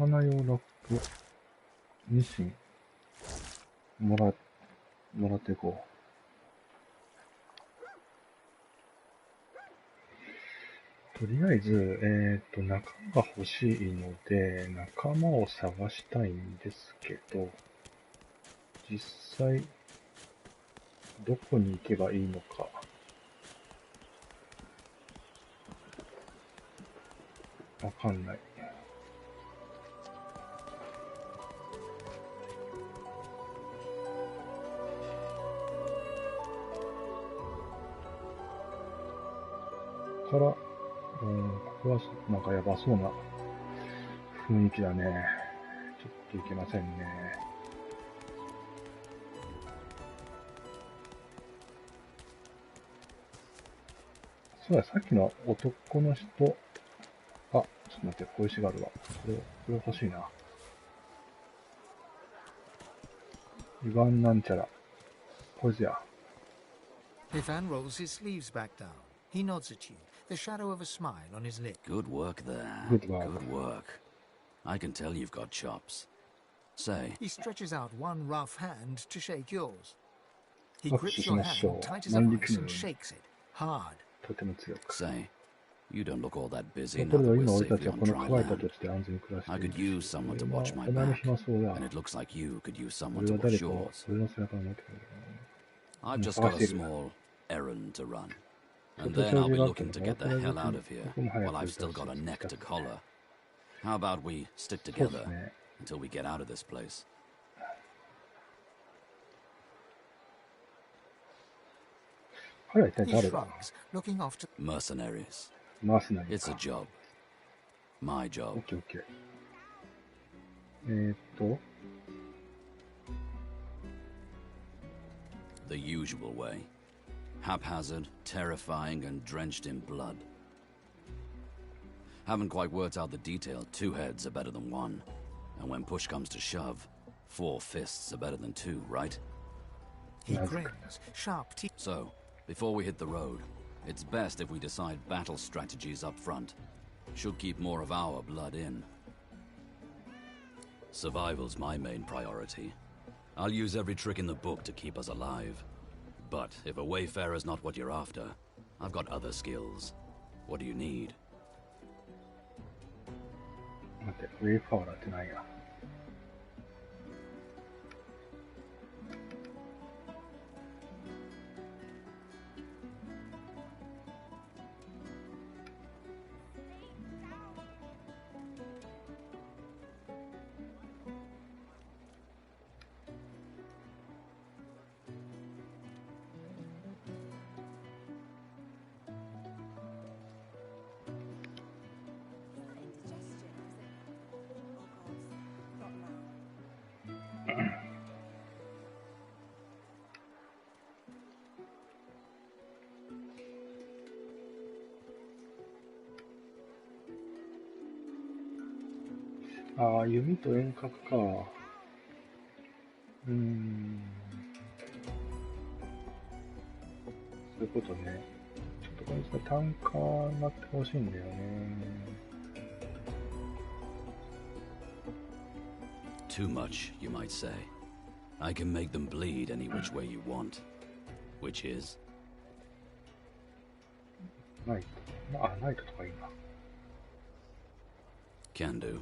魚用ラップ、ニシン、もらっていこう。とりあえず、仲間が欲しいので、仲間を探したいんですけど、実際、どこに行けばいいのか。わかんない。から、ここはなんかやばそうな雰囲気だね。ちょっといけませんね。そうだ、さっきの男の人、あ、ちょっと待って、小石があるわ。これ欲しいな。イワンなんちゃら。こいつや。Ivan rolls his sleeves back down. He nods at you, the shadow of a smile on his lip. Good work there. Good work. Good work. I can tell you've got chops. Say. He stretches out one rough hand to shake yours. He 握手 grips し your ましょ hand う。 tight as a 万力 vice のよう and に、 shakes it, hard. とても強く。 Say. You don't look all that busy とこ now ろ that で we're 今俺た safely ちは on この dry 乾いた land. 土地で安全に暮らして I いる could use し、 someone 俺 to は watch my お前の back, 暇そうだ。 and it looks like you could use 俺 someone は to 誰 watch かを yours. 俺の背中を持ってくれる。 I've just got a small errand to run, ちょっ and と then 用 I'll 事 be があった looking の to か get the これ hell は out 僕 of here 僕も早 while く I've 行 still か got a せて neck く to ださい。 collar. How about we stick そうです together ね。 until we get out of this place? 彼は一体 He 誰だ？ shrugs, looking off to... Mercenaries. マースナリー It's a か。 job. My オ job. ッケーオッケー。The usual way. Haphazard, terrifying, and drenched in blood. Haven't quite worked out the detail. 2 heads are better than 1. And when push comes to shove, 4 fists are better than 2, right? He Magic. grins, sharp teeth. So, before we hit the road, it's best if we decide battle strategies up front. Should keep more of our blood in. Survival's my main priority. I'll use every trick in the book to keep us alive. But if a wayfarer's not what you're after, I've got other skills. What do you need? 待って、ウェイファーラーってなんや。ああ、弓と遠隔か。そういうことね。ちょっとこいつが単価になってほしいんだよね。Too much, you might say. I can make them bleed any which way you want. Which is? ナイト。あ、ナイトとかいいな。Can do.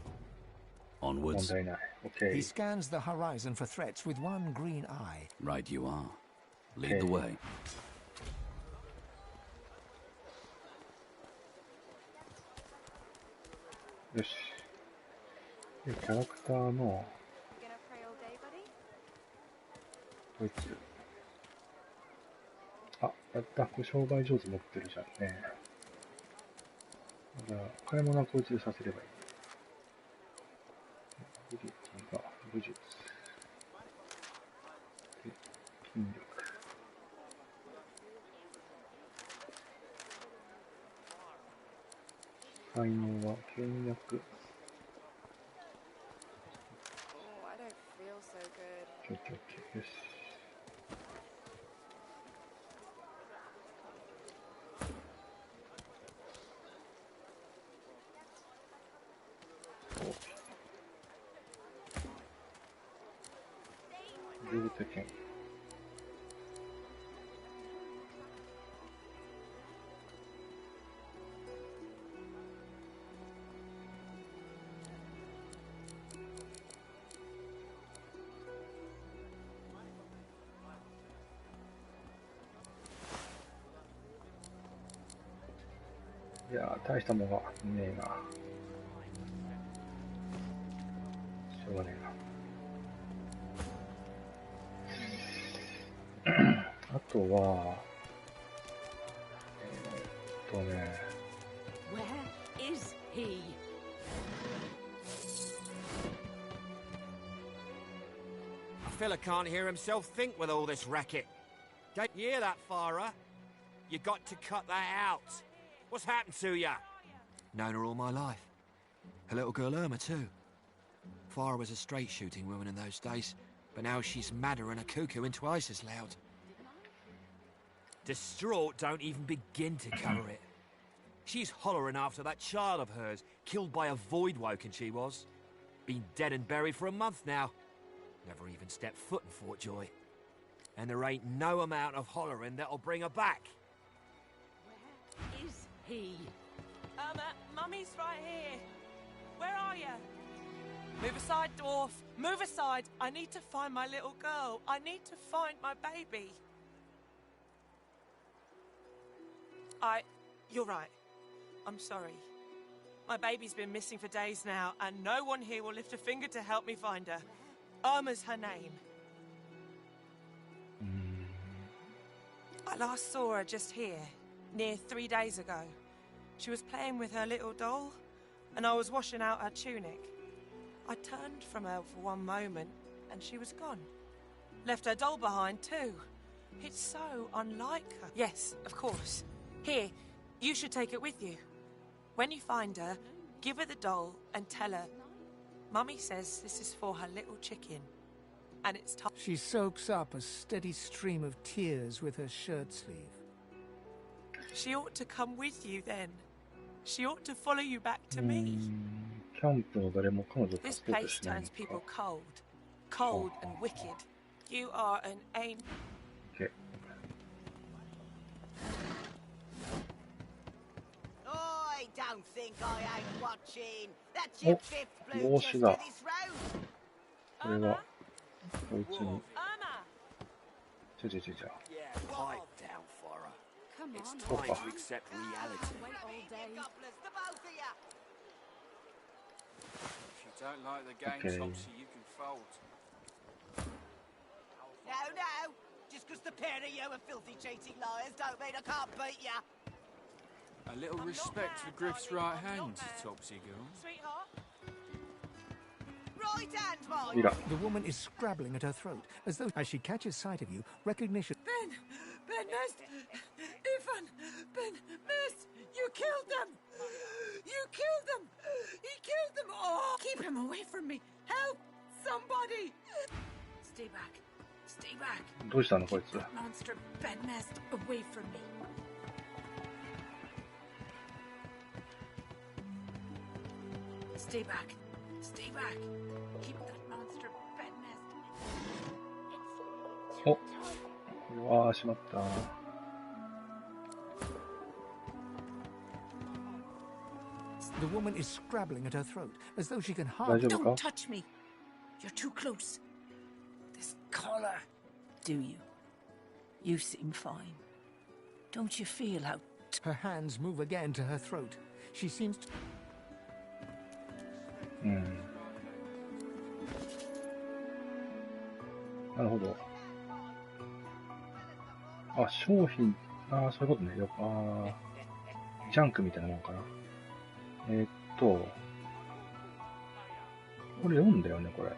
問 Onwards. 題ない。OK。 He scans the horizon for threats with one green eye. Right you are. Lead the Okay. way. よし。で、キャラクターの、こいつ。あ、やった。これ商売上手持ってるじゃんね。だから、買い物はこいつでさせればいい。武術が、武術。で、筋力。才能は倹約。オッケーオッケー。よし。両手剣。いやー、大したもんがねえな。しょうがねえな。あとは、Where is he? A fella can't hear himself think with all this racket. Don't you hear that, Farah? You got to cut that out. What's happened to ya? Known her all my life. Her little girl Irma, too. Farah was a straight-shooting woman in those days, but now she's madder than a cuckoo into ISIS loud. Distraught don't even begin to cover it. She's hollering after that child of hers, killed by a void woken she was. Been dead and buried for a month now. Never even stepped foot in Fort Joy. And there ain't no amount of hollering that'll bring her back. Where is he? Mummy's right here. Where are you? Move aside, dwarf. Move aside. I need to find my little girl. I need to find my baby. You're right. I'm sorry. My baby's been missing for days now, and no one here will lift a finger to help me find her. Irma's her name. I last saw her just here, near 3 days ago. She was playing with her little doll, and I was washing out her tunic. I turned from her for one moment, and she was gone. Left her doll behind, too. It's so unlike her. Yes, of course. Here, you should take it with you. When you find her, give her the doll and tell her, Mummy says this is for her little chicken, and it's time. She soaks up a steady stream of tears with her shirt sleeve. She ought to come with you then. She ought to follow you back to me. キャンプの誰も彼女を This 助けようと place しないの turns か。 people cold and wicked. You are an angel. Okay. I don't think I ain't watching. That's お、 your fifth blue 帽 chest 子 to だ。 this road. これは、こいつに。 Irma! ちゃ。 Yeah, pipe down, Farah. Come It's on. time Opa. to accept reality. Wait all day. Gobblers, the both of you. If you don't like the game, Okay. Topsy, you can fold. No. Just 'cause the pair of you are filthy cheating liars don't mean I can't beat you. A little I'm not respect for mad, Griff's darling, right I'm not hand, mad. Topsy girl. Sweetheart? Right hand, mine. ミラ。 The woman is scrabbling at her throat, as though, as she catches sight of you, recognition. Ben missed. Ethan! Ben missed. You killed them. You killed them. He killed them all. Keep him away from me. Help! Somebody! Stay back. Stay back. どうしたのこい Keep つ。 that monster Ben messed away from me. Stay back. Stay back. Keep that monster Ben messed. お、うわー、しまった。 The woman is scrabbling at her throat, as though she can 大 hardly. 丈夫か Don't touch me. You're too close. This collar. Do you? You seem fine. Don't you feel how Her hands move again to her throat. She seems to. なるほど。あ、商品、そういうことね。ジャンクみたいなもんかな。これ読んだよね、これ。っ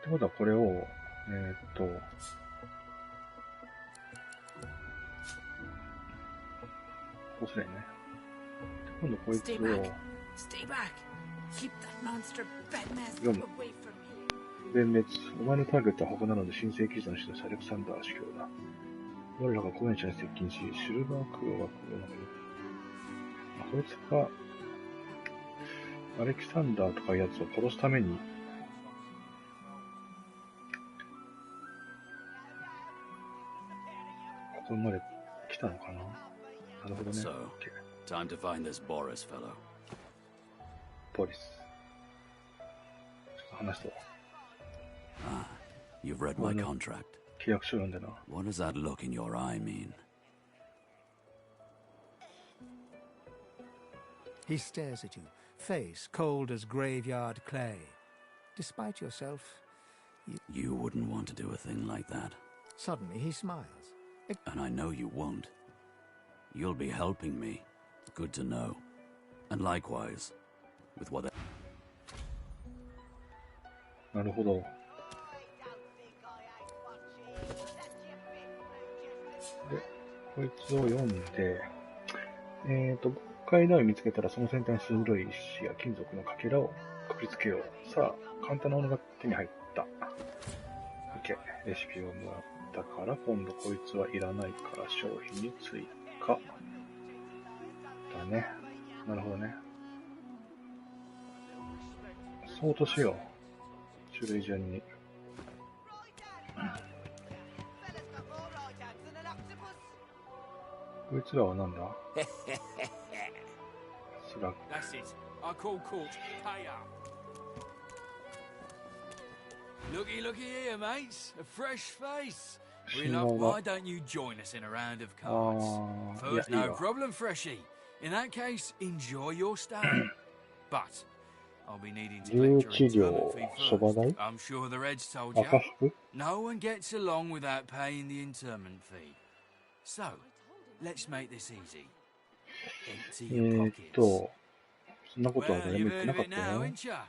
てことはこれを、こうすりゃいいね。今度こいつ Stay を、 back. Stay back. Keep that monster Ben messed Yum. away from me. 全滅。お前のターゲットは箱なので神聖騎士の人アレクサンダー司教だ。我らが公園者に接近し、シルバークローがこれを投げる。こいつが、アレキサンダーとかいうやつを殺すために、ここまで来たのかな。なるほどね。So, time to find this Boris fellow. ポリス。ちょっと話そう。Ah, you've read my contract. 契約書読んでな。What does that look in your eye mean? He stares at you, face cold as graveyard clay. Despite yourself, You wouldn't want to do a thing like that. suddenly he smiles. And I know you won't. You'll be helping me. Good to know. And likewise, with what... なるほど。で、こいつを読んで、渤海台を見つけたらその先端に鋭い石や金属のかけらをくくりつけよう。さあ、簡単なものが手に入った。OK。レシピをもらったから、今度こいつはいらないから商品に追加。だね。なるほどね。そうとしよう。種類順に。こいつらはなんだ？スラッグ。 That's it. I call court. Pay up. Looky, looky here, mates. A fresh face. She Real know up, why what? don't you join us in a round of cards? First, yeah, no problem, Freshy. In that case, enjoy your stay. But I'll be needing to collect your 11両 interment fee そば first. 代 I'm sure the Reds told you. 赤服 No one gets along without paying the interment fee. So, let's make this easy. Empty your pockets. そんなことは Well, 誰 you've も言って heard な of かっ it た now, よ。 ain't ya?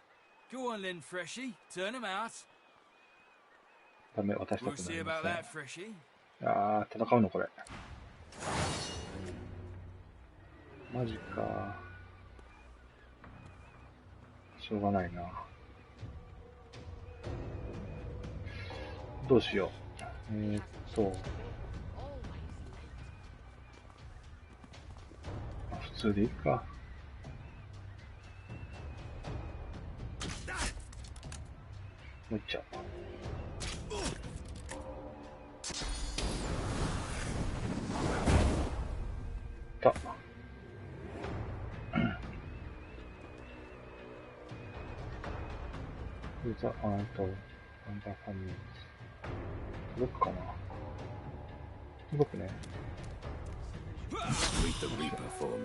Go on then, Freshy. Turn them out. ダメ、渡したく We'll な see りま about せん。 that, Freshy. あー、戦うのこれ。マジか。しょうがないな。どうしよう。普通でいいか。もういっちゃう。た。ザ・アンダーファミリーズ。届くかな？届くね。Meet the Reaper for me.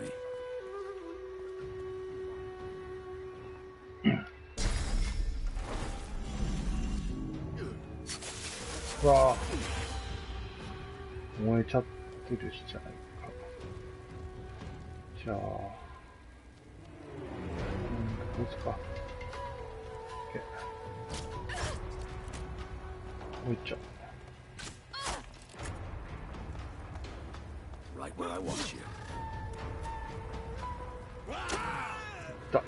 うわぁ。燃えちゃってるしじゃないか。じゃあ、こいつか。もういっちゃう。Right where I want you. だ。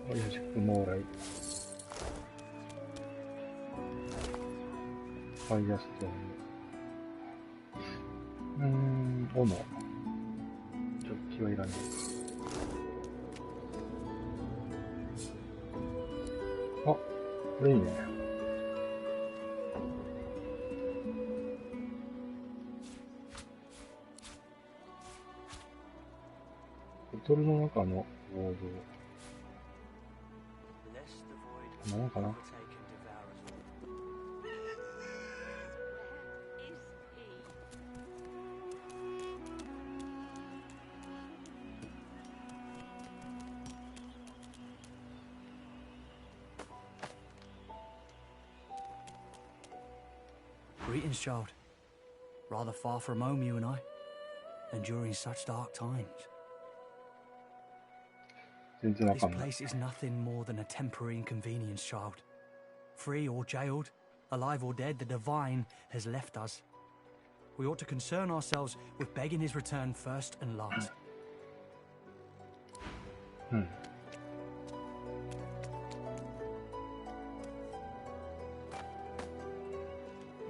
マジックモーライ。ファイアストーン。斧。ジョッキはいらない。あ、これいいね。ボトルの中のボード。こんなもんかな。Greetings, child. Rather far from home, you and I, enduring such dark times. 全然わ This かんない。 place is nothing more than a temporary inconvenience, child. Free or jailed, alive or dead, the divine has left us. We ought to concern ourselves with begging his return first and last. うん。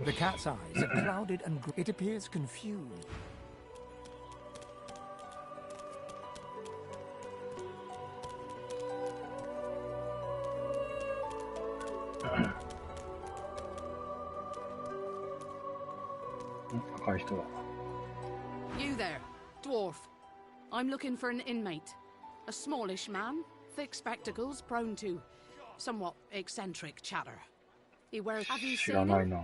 The cat's eyes are clouded and it appears confused. You there, dwarf. I'm looking for an inmate. A smallish man, thick spectacles, prone to somewhat eccentric chatter. He wears... Have you 知 seen らない him? な。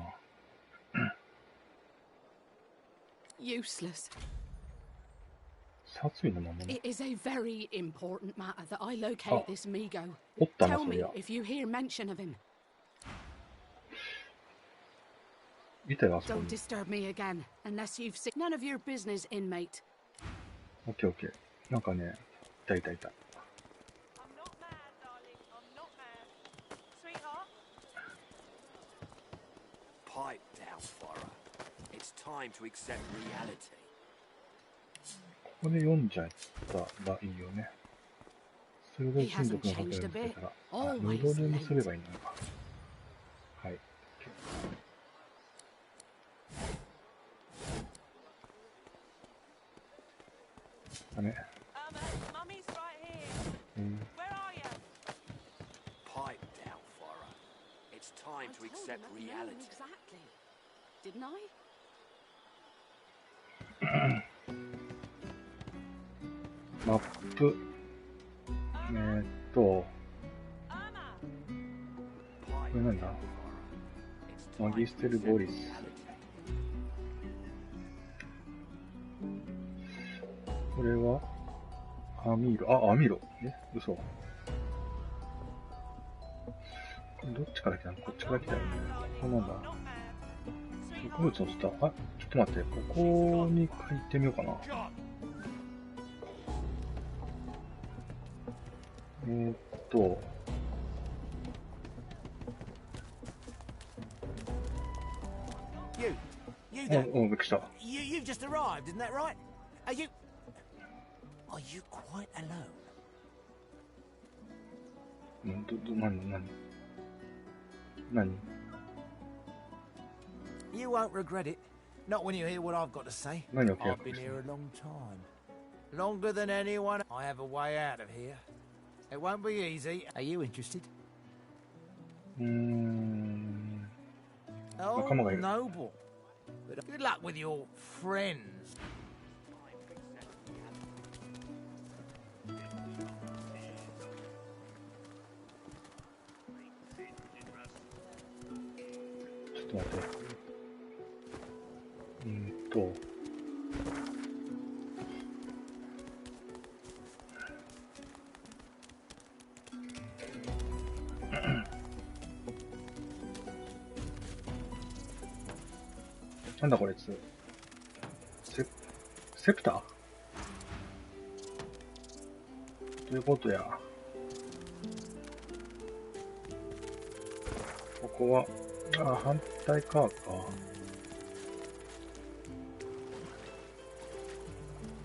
Useless. 殺意のままね。 It is a very important matter that I locate this Migo. おったな、 Tell そり me ゃ。 if you hear mention of him. いたよ、あそこ Don't に。 disturb me again, unless you've seen... None of your business, inmate. オッケーオッケー。なんかね、いたいたいた。 I'm not mad, darling. I'm not mad. Sweetheart? Pipe down, Farah. It's time to accept reality. ここで読んじゃったらいいよね。鋭い金属のかけらをつけたら、あ、二度読みすればいいのか。はい。だね。Mummy's right here. Where are you? Pipe down, Farah. It's time to accept reality. Exactly. Didn't I? マップ。これなんだ？マギステル・ボリス。これはアミーロ。あ、アミーロ。嘘。これどっちから来たの？こっちから来たよね。これなんだ？植物のスター。あ、ちょっと待って。ここに書いてみようかな。You there? びっくりした。You've just arrived, isn't that right? Are you quite alone? 何 You won't regret it. Not when you hear what I've got to say. 何を契 I've 約 been してる here a long time. Longer than anyone. I have a way out of here. It won't be easy. Are you interested? Oh, 仲間がいる。 noble. But good luck with your friends. ちょっと待って。なんだこれつ。セプター？どういうことや。ここは、反対側か。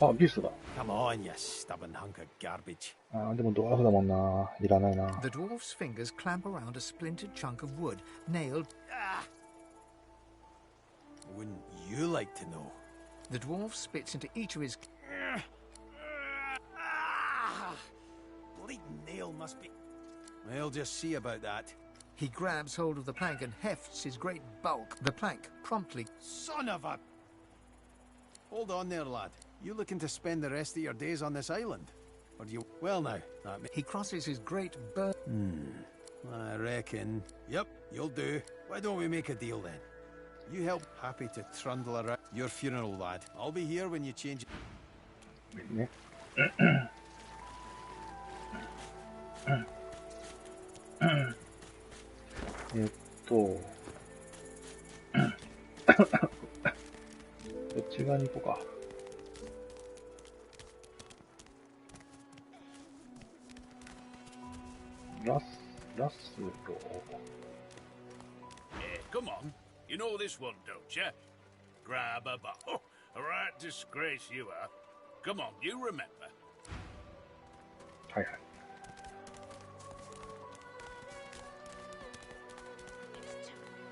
あ、ビーストだ。Come on, you stubborn hunk of garbage. でもドワーフだもんな。いらないな。 The dwarf's fingers clamp around a splintered chunk of wood, nailed. Wouldn't you like to know? The dwarf spits into each of his... Bleeding nail must be... We'll just see about that. He grabs hold of the plank and hefts his great bulk. The plank promptly... Son of a... Hold on there, lad. You looking to spend the rest of your days on this island? Or do you... Well now, He crosses his great burn... I reckon... Yep, you'll do. Why don't we make a deal then? You help. Happy to trundle around your funeral, lad. I'll be here when you change... ね。こっち側に行こうか。ラスロー。Come on. You know this one, don't you? Grab a bottle. A right disgrace you are. Come on, you remember. はいはい。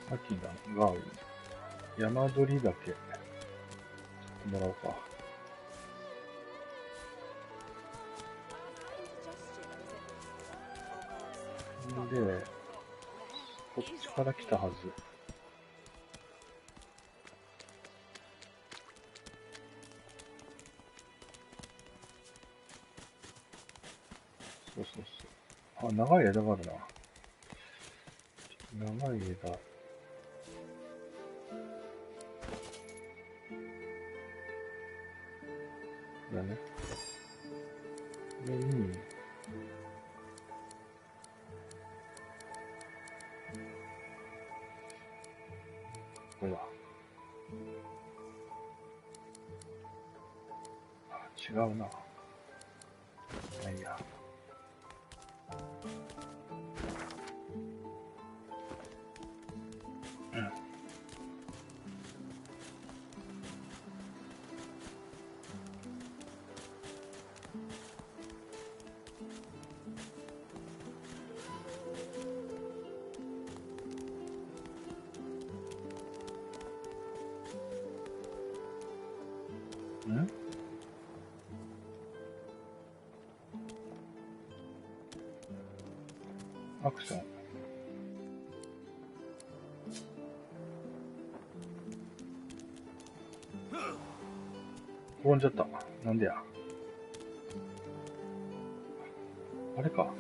さっきが山鳥だけもらおうか。で、こっちから来たはず。そうそうそう。あ、長い枝があるな。長い枝。だね。これに、これだ。あ、違うな。まあいいや。アクション。転んじゃった。なんでや。あれか。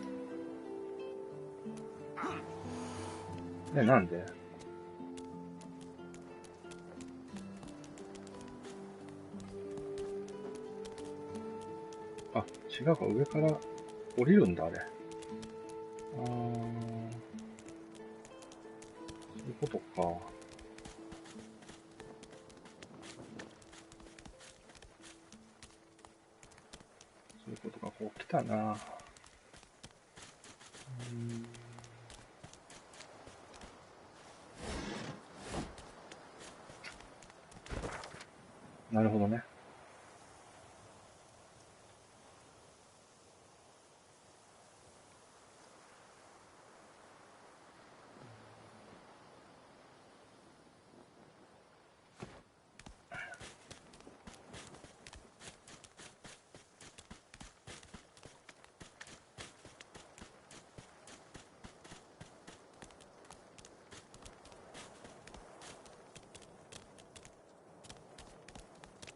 ね、なんで？あ、違うか。上から降りるんだ、あれ。そういうことか。そういうことか。こう来たな。なるほどね。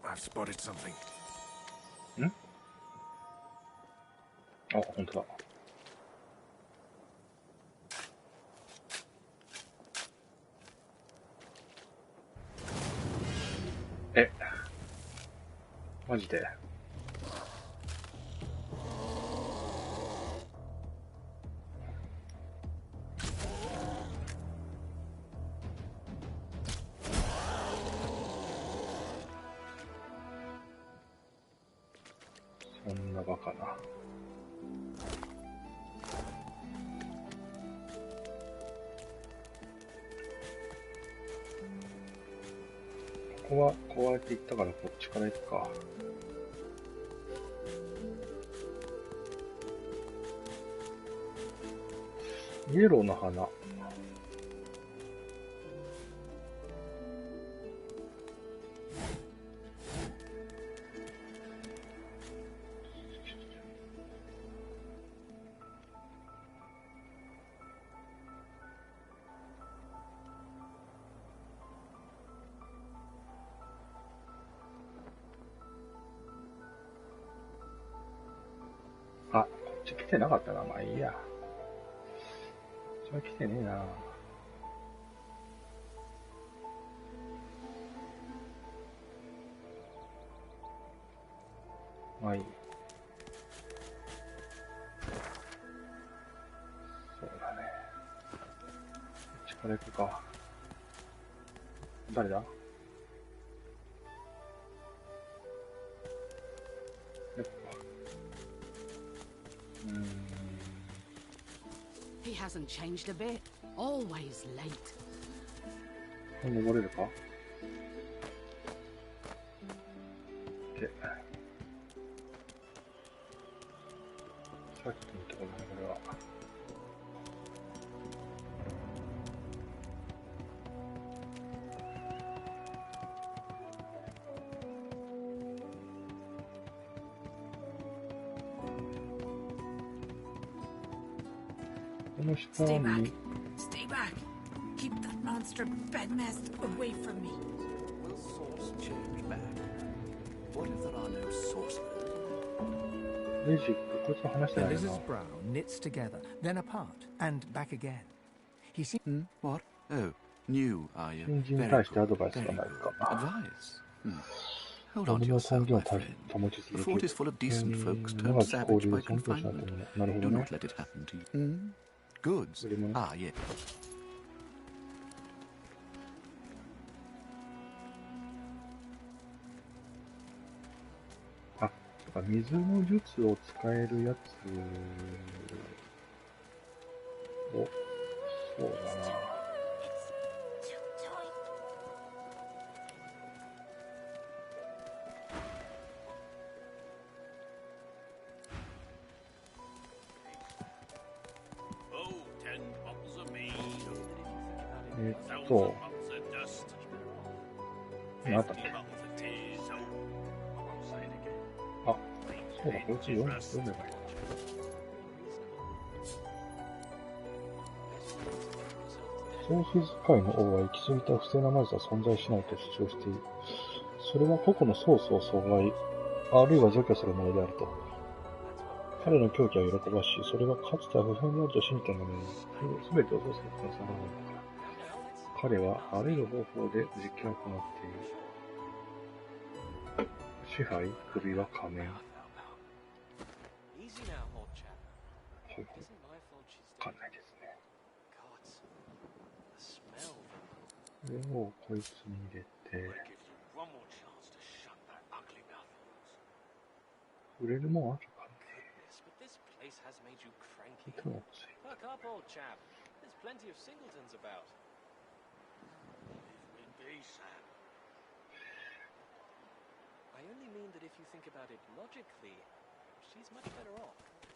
I've spotted something. ん？あ、本当だ。え、マジで？そんなバカな。ここはこうやって行ったからこっちから行くか。イエローの花。あ、こっち来てなかったな。まあいいや。こっちは来てねえな。まあいい。そうだね。こっちから行くか。誰だ？He hasn't changed a bit. Always late. 登れるか？で、さっきのところだね、これは。この下 Stay に back. Stay back. Keep that monster bedmast away from me. Will source change back? What if there are no sources? レジック、こいつは話してないよ Liz's な。 brow knits together, then apart, and back again. He seems... What? Oh, new, are you? 新人に Very 対してア good, ドバイス very がない good. か。 Advice? Hold 自 on 分 to の根 yourself, 性を my friend. 保ち続 The け fort is full of decent folks 長 turned き交 savage 流 by で尊敬しなって confinement. もの。なるほ Do どね not。let it happen to you. Goods? Ah, yes. あ、そうか、水の術を使えるやつを、そうだな。何あったっけ？あ、そうだ、こいつ読めばいい。ソース使いの王は行き過ぎた不正な魔術は存在しないと主張している。それは個々のソースを阻害、あるいは除去するものであると。彼の狂気は喜ばしい。それはかつては不変であると信じたがね、すべてをソースが下さらないのだ。彼はあらゆる方法で実験を行っている。支配、首は仮面。ほいほい。わかんないですね。これをこいつに入れて、売れるもんあるかね。手もつい。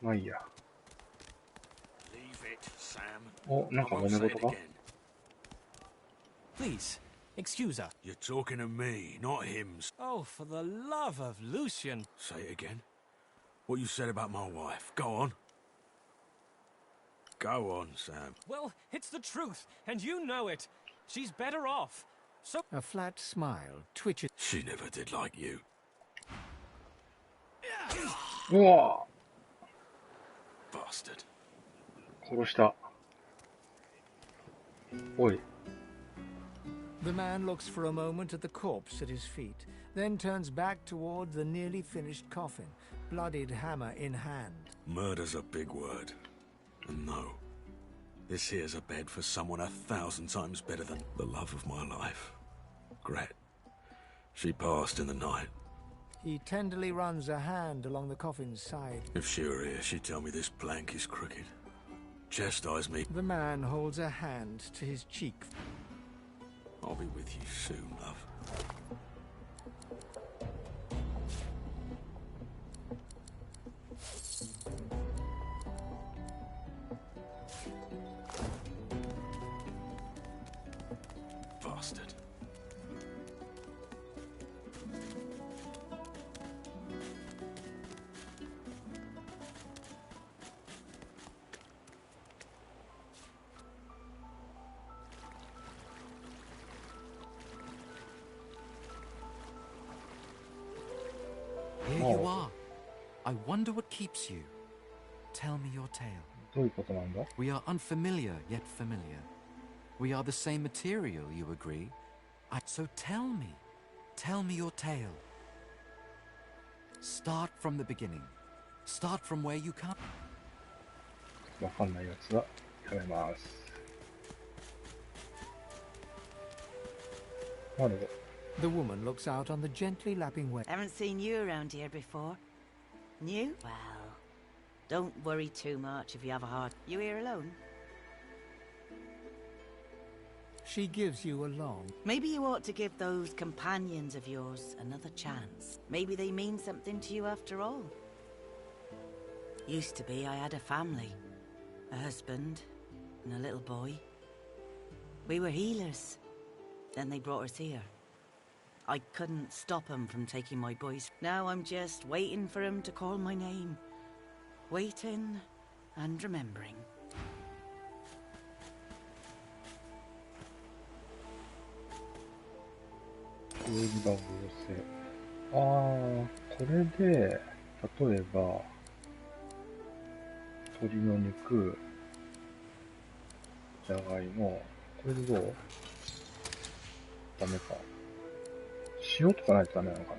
まあいいや。お、なんか揉め事か？ Please, excuse her. You're talking to me, not him. Oh, for the love of Lucian. Say it again. What you said about my wife. Go on. Go on, Sam. Well, it's the truth, and you know it. She's better off. So A flat smile twitches. She never did like you. うわ Bastard. 殺した。おい。 The man looks for a moment at the corpse at his feet, then turns back toward the nearly finished coffin, bloodied hammer in hand. Murder's a big word. And no, this here's a bed for someone 1,000 times better than the love of my life. Gret. She passed in the night. He tenderly runs a hand along the coffin's side. If she were here, she'd tell me this plank is crooked. Chastise me. The man holds a hand to his cheek. I'll be with you soon, love. Bastard. Here you are. I wonder what keeps you. Tell me your tale. どういうことなんだ？ We are unfamiliar, yet familiar. We are the same material, you agree? So tell me. Tell me your tale. Start from the beginning. Start from where you come. わかんないやつは、やめます。The woman looks out on the gently lapping wave. Haven't seen you around here before. New? Well, don't worry too much if you have a heart. You here alone? She gives you a long... Maybe you ought to give those companions of yours another chance. Maybe they mean something to you after all. Used to be I had a family. A husband and a little boy. We were healers. Then they brought us here. I couldn't stop them from taking my boys. Now I'm just waiting for them to call my name. Waiting and remembering.これで、例えば、鶏の肉、じゃがいも、これでどう？ダメか。塩とかないとダメなのかな。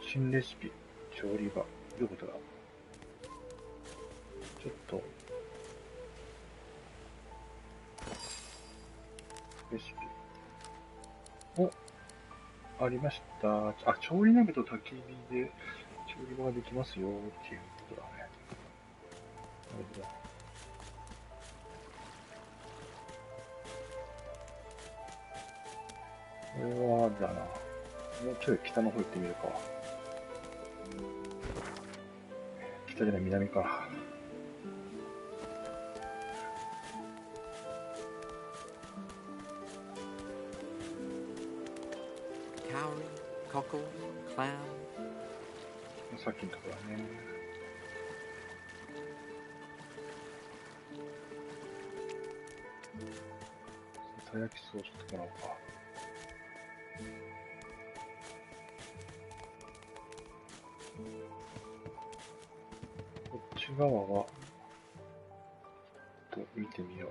新レシピ、調理場。どういうことだ？ちょっと、レシピ。お、ありました。調理鍋と焚き火で調理場ができますよっていうことだね。なるほど。これは、だな。もうちょい北の方行ってみるか。北じゃない、南か。Cowrie, cockle, clam. さっきのところだね。ささやきソースともらおうか。こっち側はちょっと見てみよう。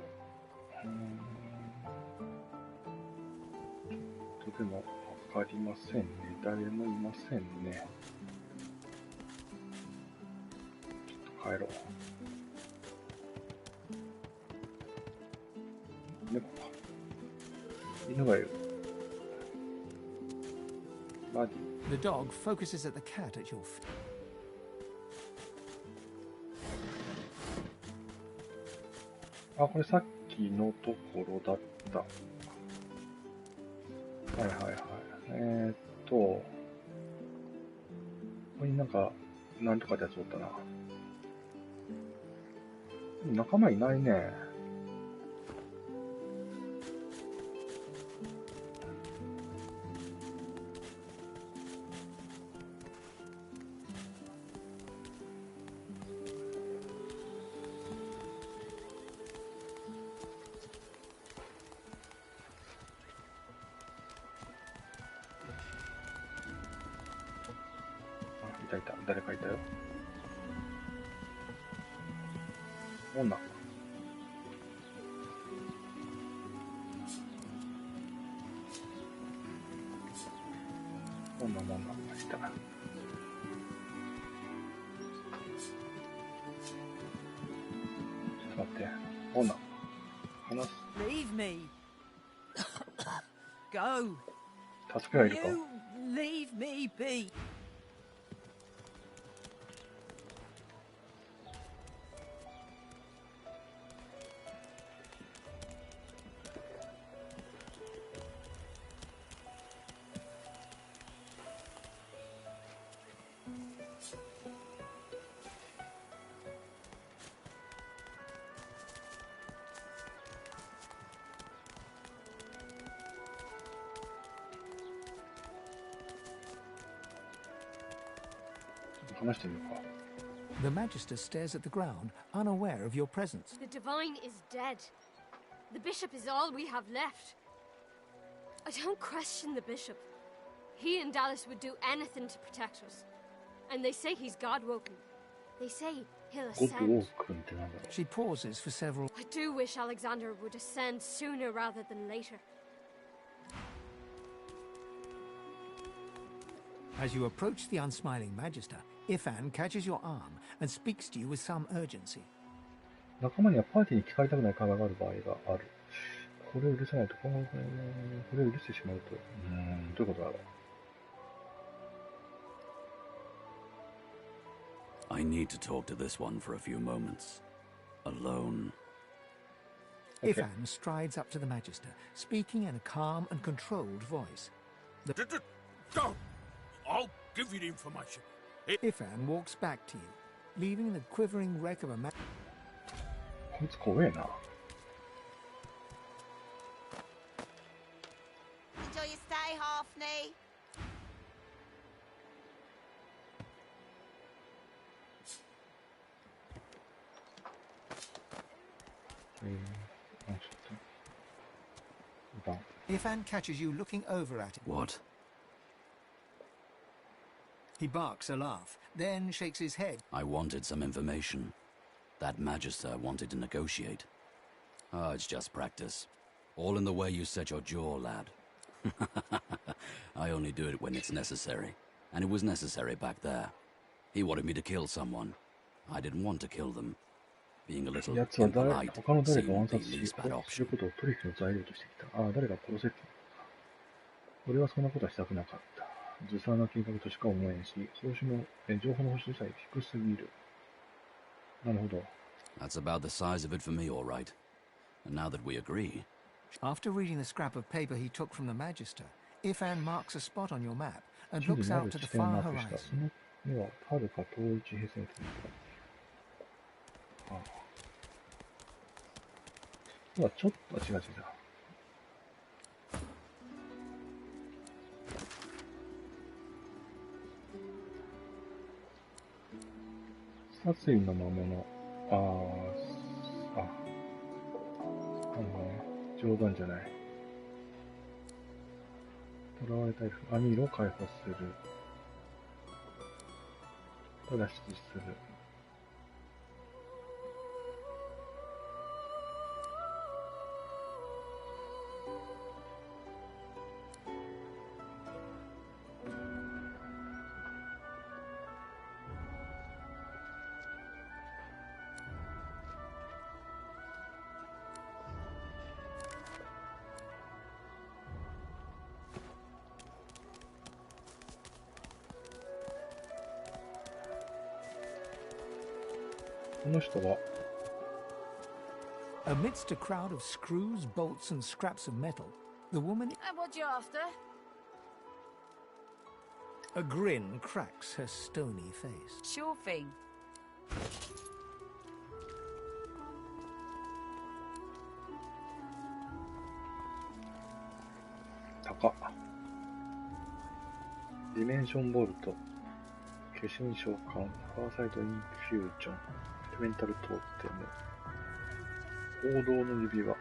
ちょっとでもわかりませんね。誰もいませんね。ちょっと帰ろう。猫か。犬がいる。バディ。The dog focuses at the cat at your feet. これさっきのところだった。はいはいはい。ここになんか、なんとかってやつおったな。仲間いないね。いた。誰かいたよ。女。いた。ちょっと待って。女。話す。Leave me. Go. 助けがいるか。You leave me be. 話してみようか。The Magister stares at the ground, unaware of your presence. The Divine is dead. The Bishop is all we have left. I don't question the Bishop. He and Dallas would do anything to protect us. And they say he's God-woken. They say he'll ascend. She pauses for several... I do wish Alexander would ascend sooner rather than later. As you approach the unsmiling Magister, Ifan catches your arm and speaks to you with some urgency. 仲間にはパーティーに聞かれたくない会話がある場合がある。これを許さないと、これを許してしまうと、どういうことだろう。I need to talk to this one for a few moments. Alone. Okay. Ifan strides up to the Magister, speaking in a calm and controlled voice. Go! I'll give you the information. Ifan walks back to you, leaving the quivering wreck of a man. こいつ怖えな。Enjoy your stay, Halfney. Ifan catches you looking over at him. What? He barks a laugh, then shakes his head. I wanted some information. That Magister wanted to negotiate. Oh, it's just practice. All in the way you set your jaw, lad. I only do it when it's necessary. And it was necessary back there. He wanted me to kill someone. I didn't want to kill them. Being a little impolite seemed the least bad option. 誰が殺せって俺はそんなことはしたくなかった。ずさんな計画としか思えんし、情報の報酬さえ低すぎる。なるほど。That's about the size of it for me, all right. And now that we agree... After reading the scrap of paper he took from the Magister, Ifan marks a spot on your map and looks out to the far horizon. その目ははるか遠い地平線を飛びた。ちょっと違う。殺意の魔物。冗談じゃない。囚われたアミールを解放する。ただ指示する。この人は Amidst a crowd of screws, bolts, and scraps of metal, the woman... And what you after? A grin cracks her stony face. Sure thing. Taka. Dimension Bolt. 化身召喚、ファーサイトインフュージョン、エレメンタルトーテム、王道の指輪。はい。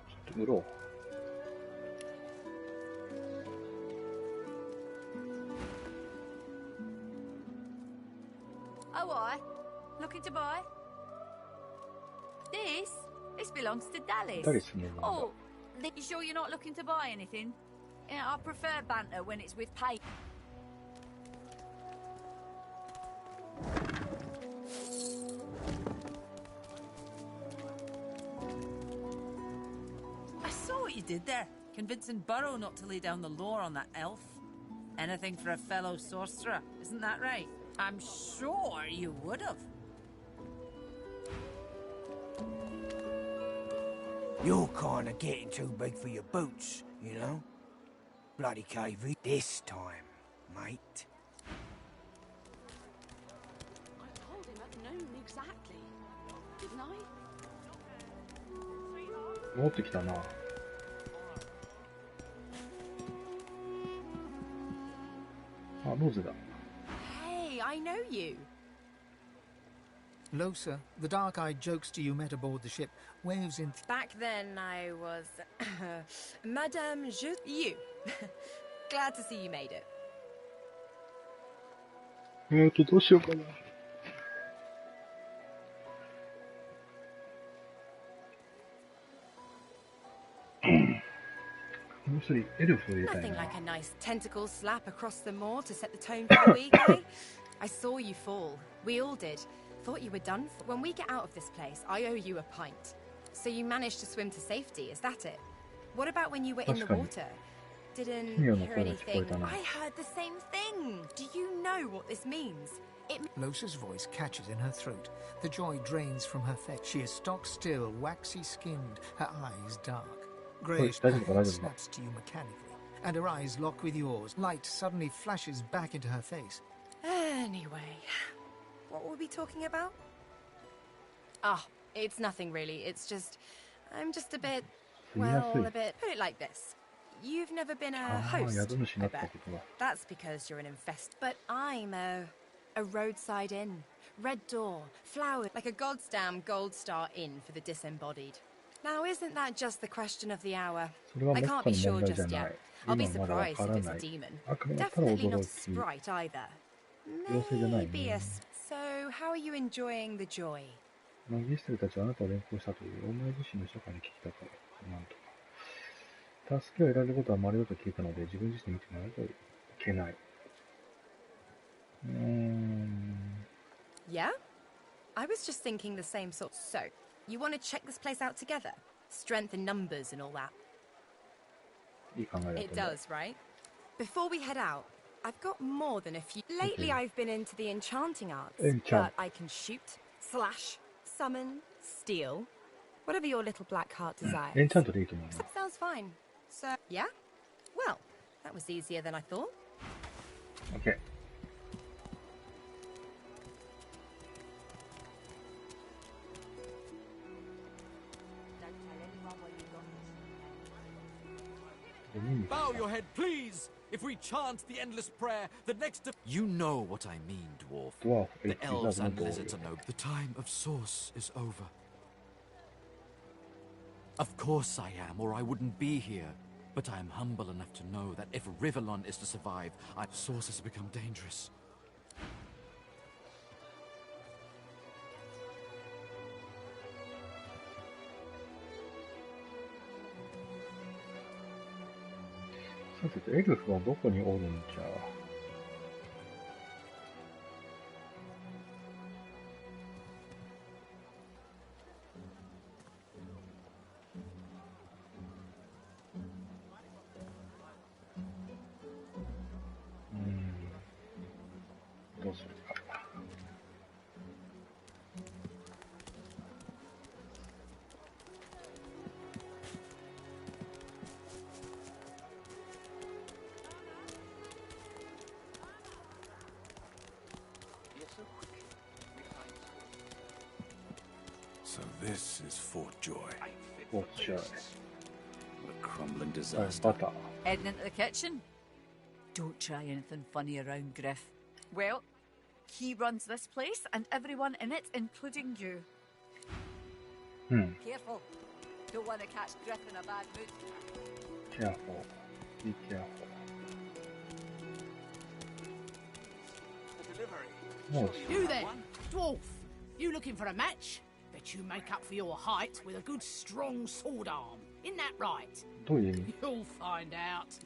ちょっと売ろう。Oh, I? Looking to buy? This belongs to Dallas. Oh, you sure you're not looking to buy anything? Yeah, I prefer banter when it's with pay. I saw what you did there, convincing Burrow not to lay down the law on that elf. Anything for a fellow sorcerer, isn't that right? I'm sure you would have. You're kind of getting too big for your boots, you know? Bloody KV this time, mate. I told him at noon exactly, didn't I? 戻ってきたな。ローズだ。Hey, I know you. Losa, the dark-eyed jokester you met aboard the ship, waves in. Back then, I was Madame You. Glad to see you made it. どうしようかな。もう一人エルフを入れたい Nothing な。 like a nice tentacle slap across the moor to set the tone for the week, eh? I saw you fall. We all did. Thought you were done for. When we get out of this place, I owe you a pint. So you managed to swim to safety, is that it? What about when you were in the water? Didn't hear anything. I heard the same thing. Do you know what this means? Losa's voice catches in her throat. The joy drains from her face. She is stock still, waxy-skinned, her eyes dark. Greyish light snaps to you mechanically, and her eyes lock with yours. Light suddenly flashes back into her face. Anyway, what were we talking about? Ah, it's nothing really. It's just, I'm just a bit, well, a bit. Put it like this. You've never been a host, I bet. That's because you're an but I'm a roadside inn. Red door, flowers, like a goddamn gold star inn for the disembodied. Now, isn't that just the question of the hour? I can't be sure just yet. I'll be surprised if it's a demon. Definitely not a sprite either. Maybe a... So, how are you enjoying the joy? マギストルたちはあなたを連行したというお前自身の書家に聞いたからなんとか。助けを得られることはまれだと聞いたので自分自身見てもらわないといけない。Yeah? I was just thinking the same sort. So, you want to check this place out together? Strength in numbers and all that. It does, right? Before we head out, I've got more than a few. Lately, I've been into the enchanting arts. But I can shoot, slash, summon, steal, whatever your little black heart desires. That sounds fine. So, yeah? Well, that was easier than I thought. Okay. Bow your head, please! If we chant the endless prayer, the next... You know what I mean, dwarf. The elves and lizards are no... The time of source is over. Of course I am, or I wouldn't be here. But I am humble enough to know that if Rivellon is to survive, source has become dangerous. Elf はどこにおるんじゃ。どうするか。So this is Fort Joy. Fort Joy. A crumbling disaster. Heading into the kitchen? Don't try anything funny around Griff. Well, he runs this place and everyone in it, including you. Careful. Don't want to catch Griff in a bad mood. Careful. Be careful. The delivery. You there, dwarf. You looking for a match? Bet you make up for your height with a good strong sword arm. Isn't that right? You'll find out.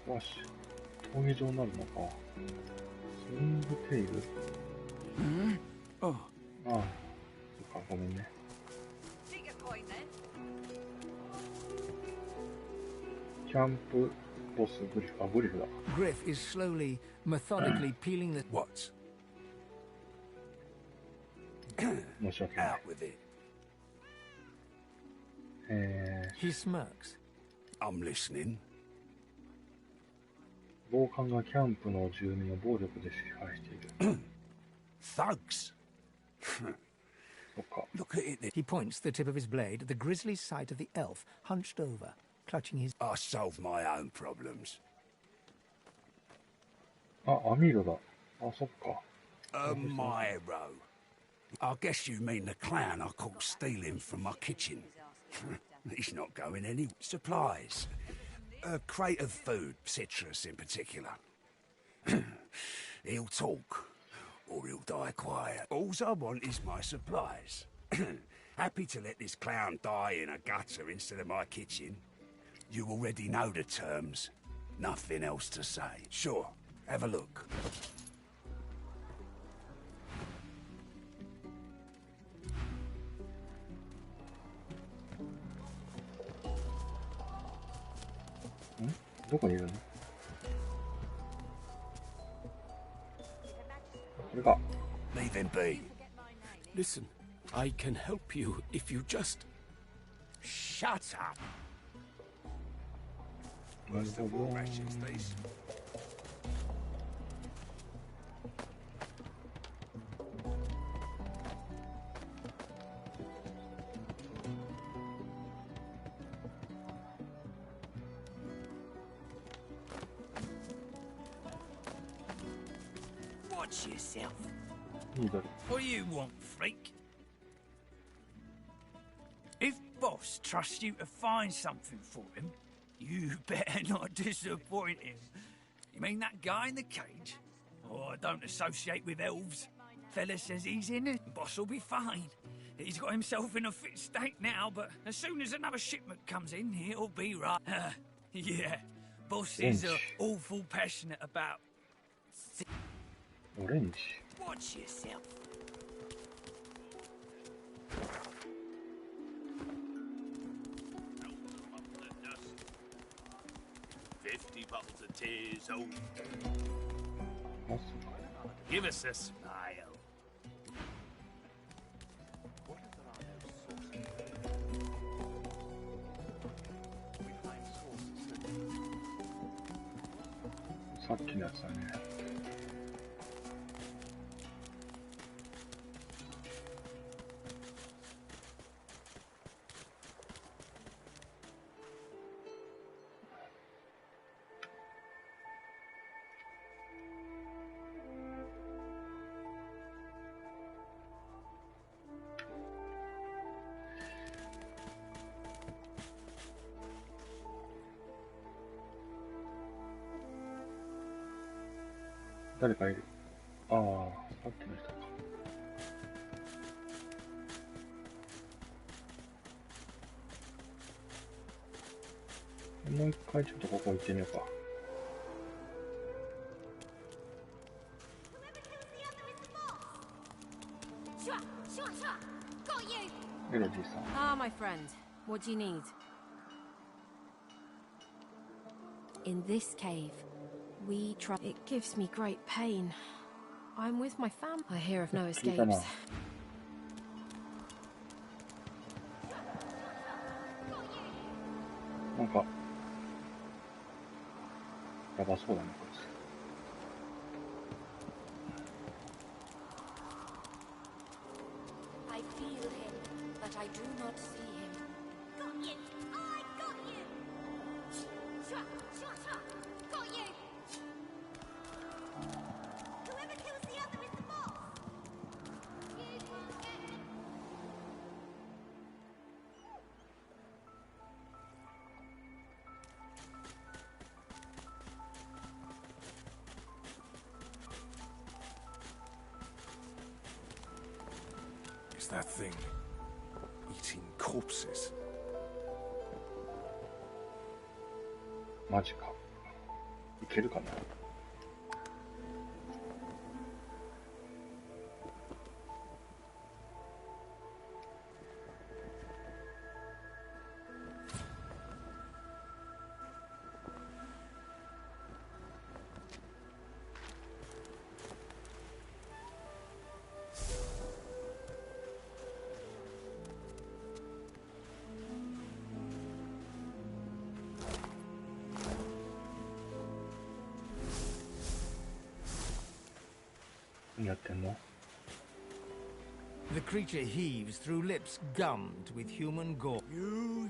よし。闘技場になるのか。スイングテイル。ああ、そっか、ごめんね。キャンプボスグリフ、グリフだ。Griff is slowly, methodically peeling the... What? 申し訳ない。Out with it. He smirks. I'm listening. 暴漢がキャンプの住民を暴力で支配している。Thugs. Look at it. He points the tip of his blade at the grisly sight of the elf hunched over, clutching his... I solve my own problems. あ、アミーロだ。あ、そっか。Myro. I guess you mean the clown I caught stealing from my kitchen. He's not going any supplies. A crate of food, citrus in particular. He'll talk, or he'll die quiet. All I want is my supplies. Happy to let this clown die in a gutter instead of my kitchen. You already know the terms. Nothing else to say. Sure, have a look. Hmm? どこにいるの？これか。Leave him be. Listen, I can help you if you just... Shut up! Where's the war rations, these? Watch yourself. いいだろ。 What do you want, freak? If boss trusts you to find something for him, you better not disappoint him. You mean that guy in the cage? Oh, I don't associate with elves. Fella says he's in it. Boss will be fine. He's got himself in a fit state now, but as soon as another shipment comes in, he'll be right. Yeah, boss is awful passionate about... Orange. Watch yourself. $50 of tears, oh. Awesome. Give us a smile. What's さっきのやつだね。誰かいる。ああ、さっきの人か。もう一回ちょっとここ行ってみようか。メロディーさん。Ah, my friend. What do you need? In this cave, we try. It gives me great pain. I'm with my fam. I hear of no escapes. なんか、やばそうだね、こいつ。I feel him, but I do not see him. Got you! I got you! Shua! Shua! Shua! Got you! Whoever kills the other is the boss! You can't get him! It's that thing. Eating corpses. マジか。いけるかな。何やってんの？ The creature heaves through lips gummed with human gore. You.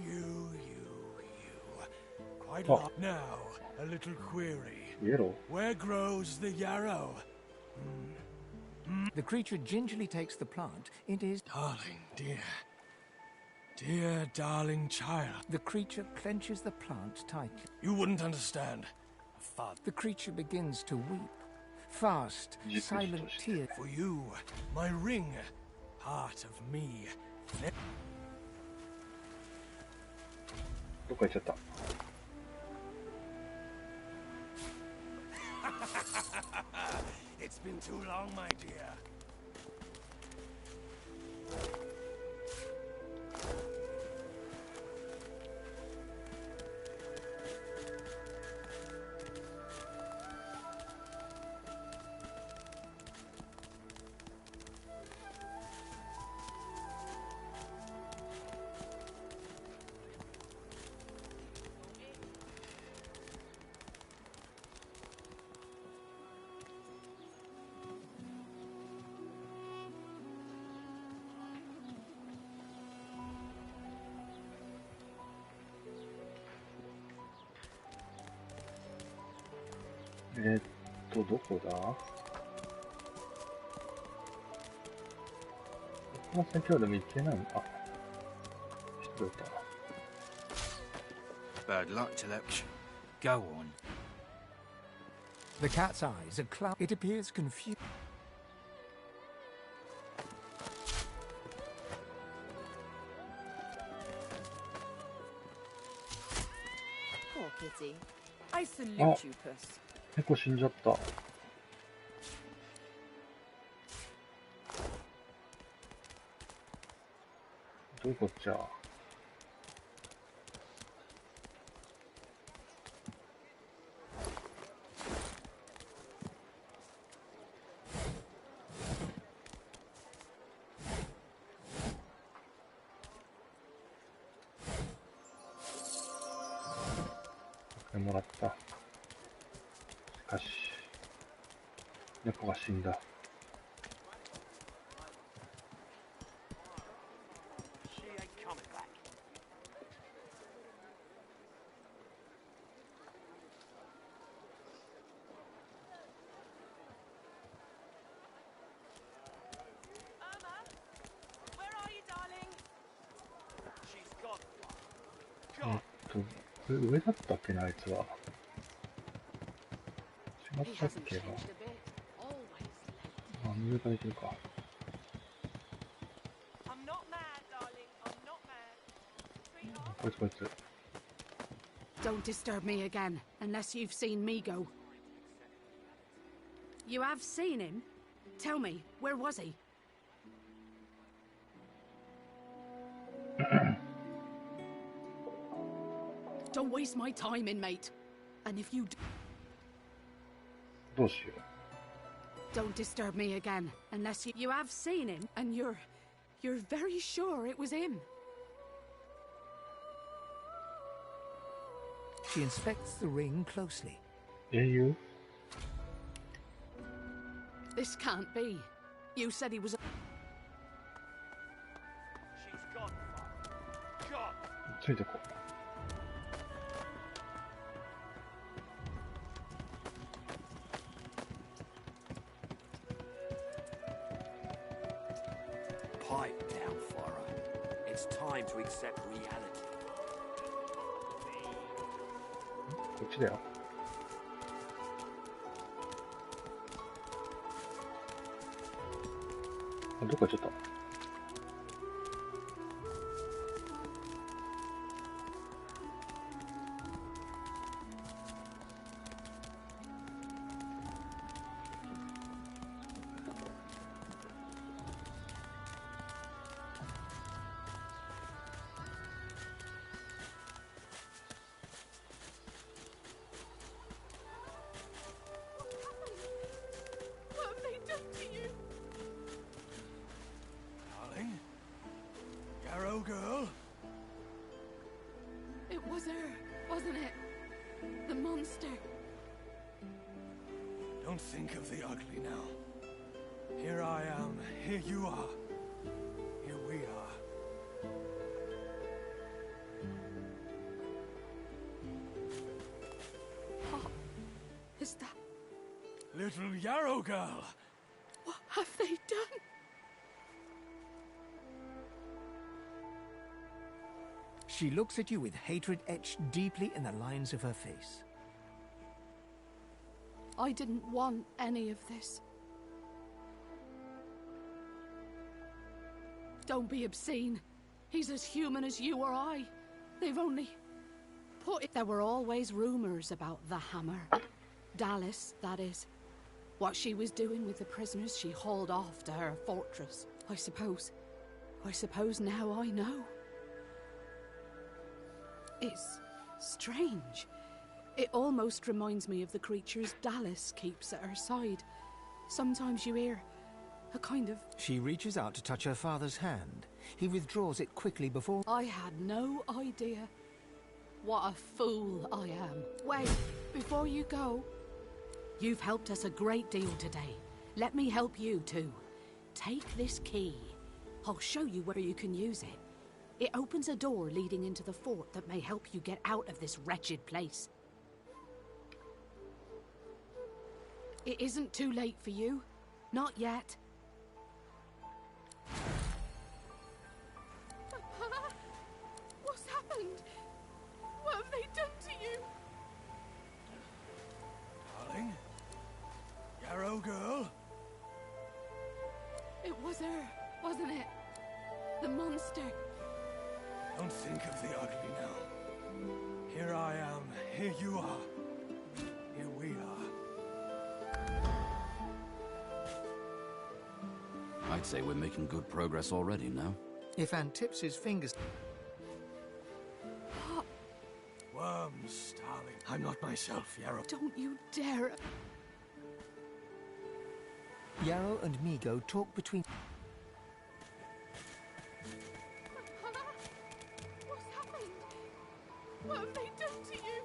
I'd now a little query. Yarrow. Where grows the yarrow? The creature gingerly takes the plant. It is... Darling, dear. Dear, darling child. The creature clenches the plant tightly. You wouldn't understand. Father. The creature begins to weep. Fast, silent tears. For you, my ring. Part of me. どっか行っちゃった。It's been too long, my dear.どこだ？ここは先ほども行けないの？あ、人いた。Bad luck to that. Go on. The cat's eyes are cloud. It appears confused. Poor kitty. I salute you, puss. 猫死んじゃった。どういうこっちゃ。これもらった。しかし、猫が死んだ。上だったっけな、あいつは。違ったっけな。あ、上から行けるか。こいつこいつ。Don't disturb me again, unless you've seen me go. You have seen him? Tell me, where was he? Don't waste my time, inmate. And if youどうしよう。 don't disturb me again, unless you have seen him, and you're very sure it was him. She inspects the ring closely. You? This can't be. You said he was. She's gone. Gone. ついてこう。Pipe down, Farah. It's time to accept reality. こっちだよ。あ、どっか行っちゃった。What have they done to you? Darling? Yarrow girl? It was her, wasn't it? The monster. Don't think of the ugly now. Here I am. Here you are. Here we are. Little Yarrow girl! What have they done? She looks at you with hatred etched deeply in the lines of her face. I didn't want any of this. Don't be obscene. He's as human as you or I. They've only put it. There were always rumors about the Hammer. Dallas, that is. What she was doing with the prisoners she hauled off to her fortress. I suppose now I know. It's strange. It almost reminds me of the creatures Dallas keeps at her side. Sometimes you hear a kind of... She reaches out to touch her father's hand. He withdraws it quickly before... I had no idea. What a fool I am. Wait, before you go, you've helped us a great deal today. Let me help you too. Take this key. I'll show you where you can use it. It opens a door leading into the fort that may help you get out of this wretched place. It isn't too late for you. Not yet. Papa, what's happened? What have they done to you? Darling? Yarrow girl? It was her, wasn't it? The monster. Don't think of the ugly now. Here I am. Here you are. Here we are. I'd say we're making good progress already now. Ifan tips his fingers. Worms, darling. I'm not myself, Yarrow. Don't you dare. Yarrow and Migo talk between... What's happened? What have they done to you?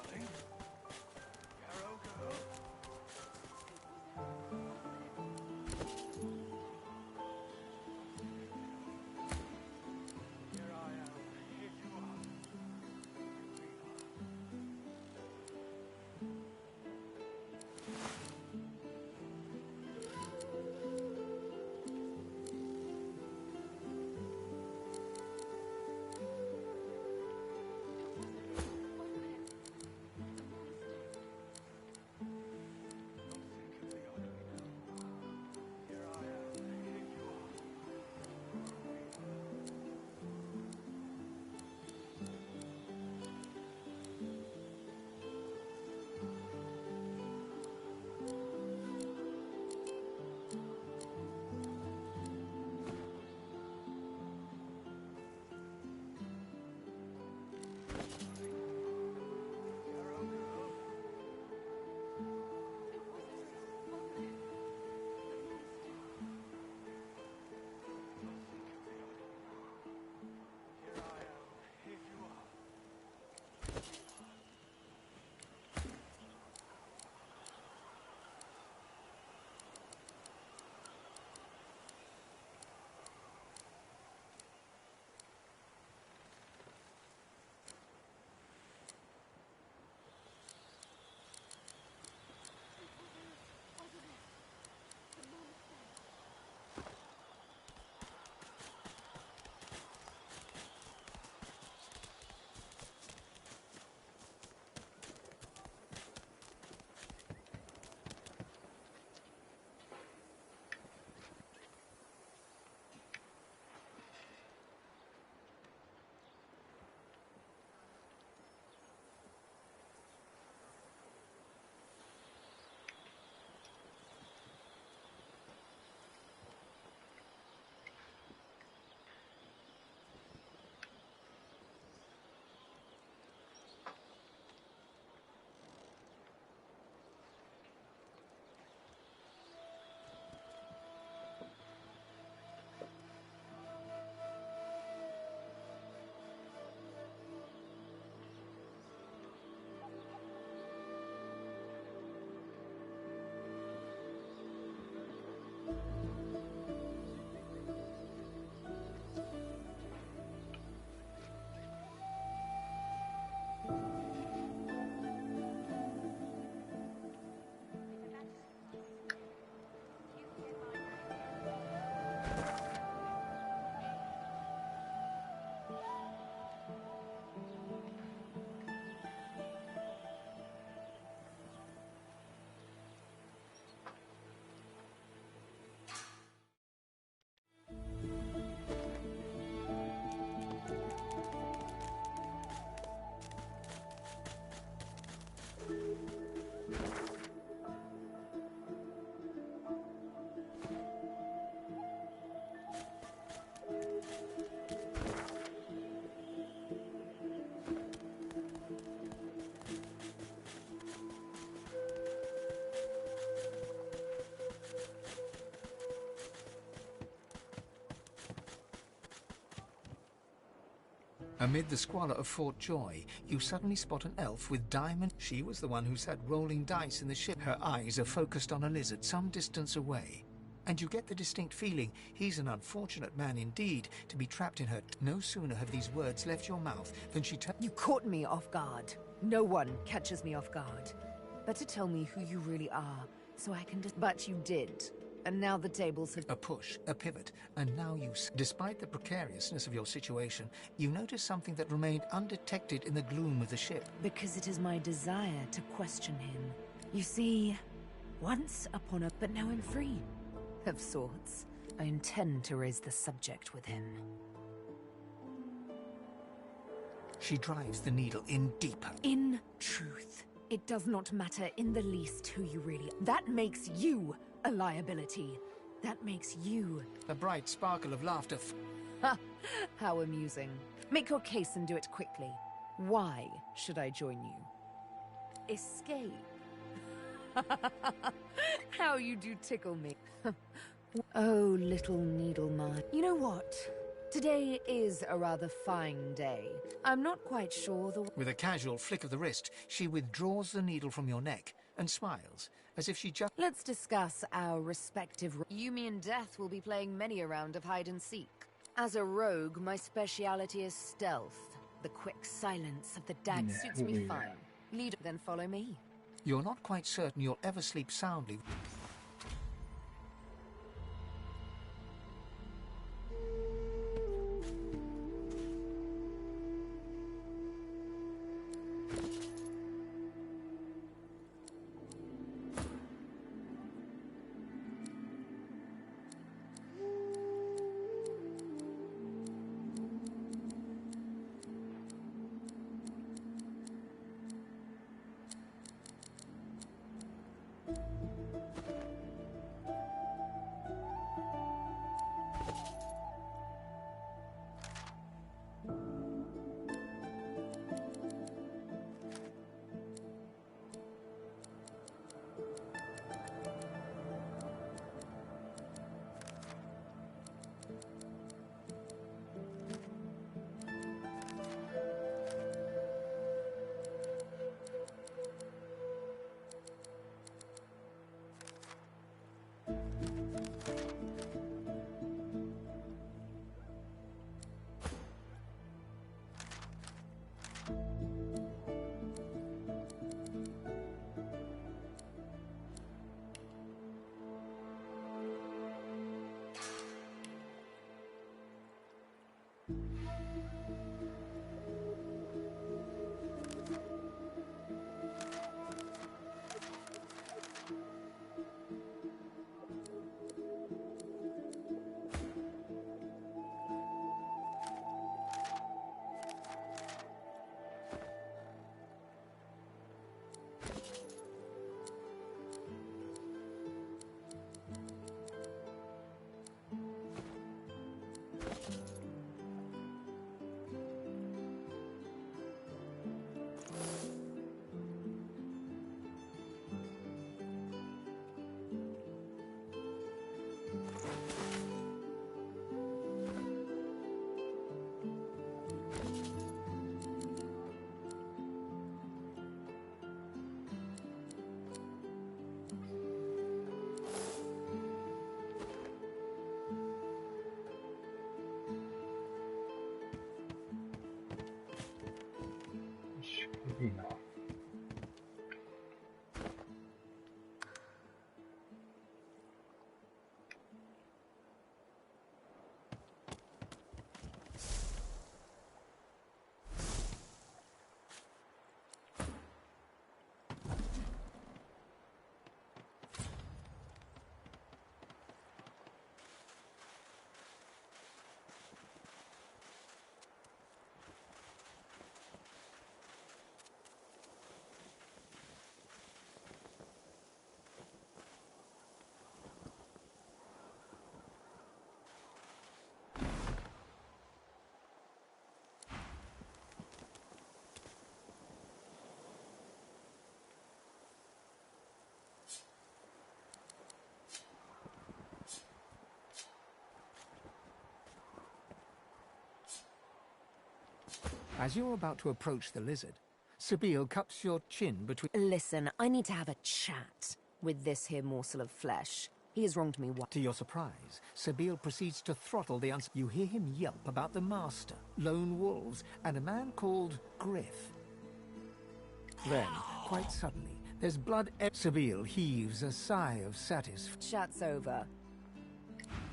Darling? Yarrow girl? Here I am. Here you are. Amid the squalor of Fort Joy, you suddenly spot an elf with diamond. She was the one who sat rolling dice in the ship. Her eyes are focused on a lizard some distance away. And you get the distinct feeling he's an unfortunate man indeed to be trapped in her. No sooner have these words left your mouth than she You caught me off guard. No one catches me off guard. Better tell me who you really are, so I can But you did. And now the tables have... A push, a pivot, and now you... Despite the precariousness of your situation, you notice something that remained undetected in the gloom of the ship. Because it is my desire to question him. You see, once upon a... But now I'm free. Of sorts. I intend to raise the subject with him. She drives the needle in deeper. In truth, it does not matter in the least who you really are. That makes you a liability. That makes you... A bright sparkle of laughter. Ha! How amusing. Make your case and do it quickly. Why should I join you? Escape. How you do tickle me. Oh, little needle man. You know what? Today is a rather fine day. I'm not quite sure the... With a casual flick of the wrist, she withdraws the needle from your neck and smiles, as if she just... Let's discuss our respective... You, me, and Death will be playing many a round of hide-and-seek. As a rogue, my speciality is stealth. The quick silence of the dag suits me fine. Lead, then follow me. You're not quite certain you'll ever sleep soundly.いいな。As you're about to approach the lizard, Sabine cups your chin between... Listen, I need to have a chat with this here morsel of flesh. He has wronged me once. To your surprise, Sabine proceeds to throttle the You hear him yelp about the master, lone wolves, and a man called Griff. Then, quite suddenly, there's blood... Sabine heaves a sigh of satisfaction. Chat's over.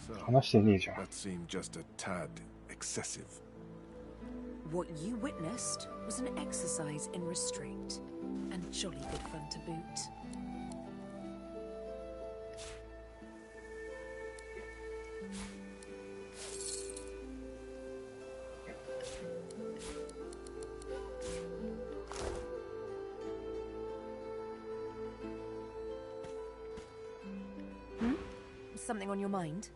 So, 話してねえじゃん。 that seemed just a tad excessive. What you witnessed was an exercise in restraint. And jolly good fun to boot. Something on your mind?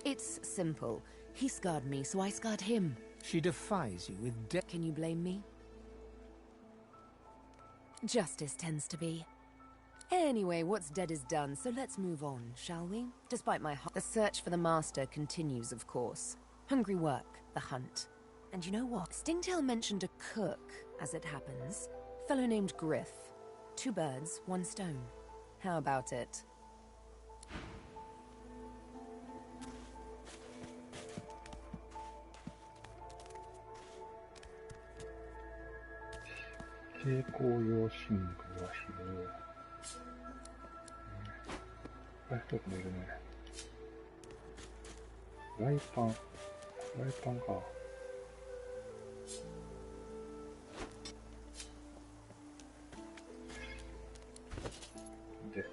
It's simple. He scarred me, so I scarred him. She defies you with death. Can you blame me? Justice tends to be. Anyway, what's dead is done, so let's move on, shall we? Despite my the search for the master continues, of course. Hungry work, the hunt. And you know what? Stingtail mentioned a cook, as it happens. Fellow named Griff. 2 birds, 1 stone. How about it?蛍光用寝具は拾おう。ライフトークもいるね。フライパンか。で、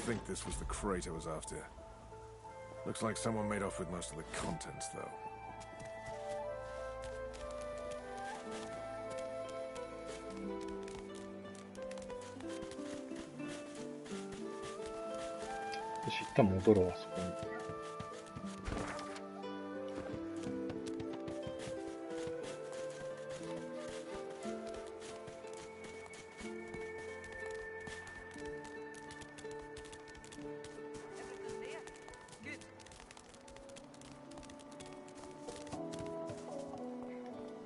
I think this was the crate I was after. Looks like someone made off with most of the contents, though.一旦戻ろう、あそこに。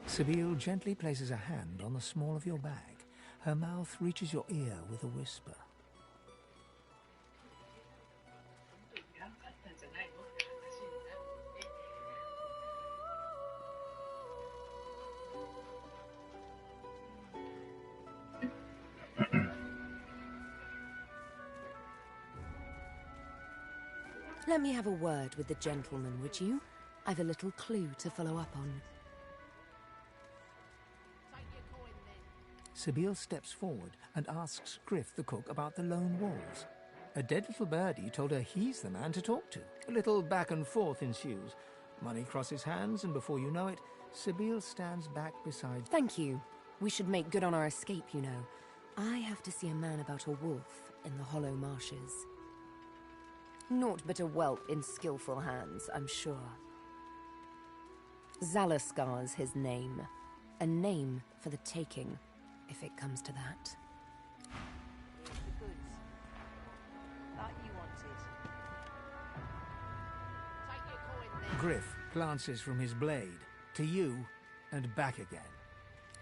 Sabine gently places a hand on the small of your bag. Her mouth reaches your ear with a whisper. Let me have a word with the gentleman, would you? I've a little clue to follow up on. Sabine steps forward and asks Griff the cook about the lone wolves. A dead little birdie told her he's the man to talk to. A little back and forth ensues. Money crosses hands, and before you know it, Sibyl stands back beside... Thank you. We should make good on our escape, you know. I have to see a man about a wolf in the Hollow Marshes. Naught but a whelp in skillful hands, I'm sure. Zalaskar's his name. A name for the taking, if it comes to that. Griff glances from his blade to you and back again.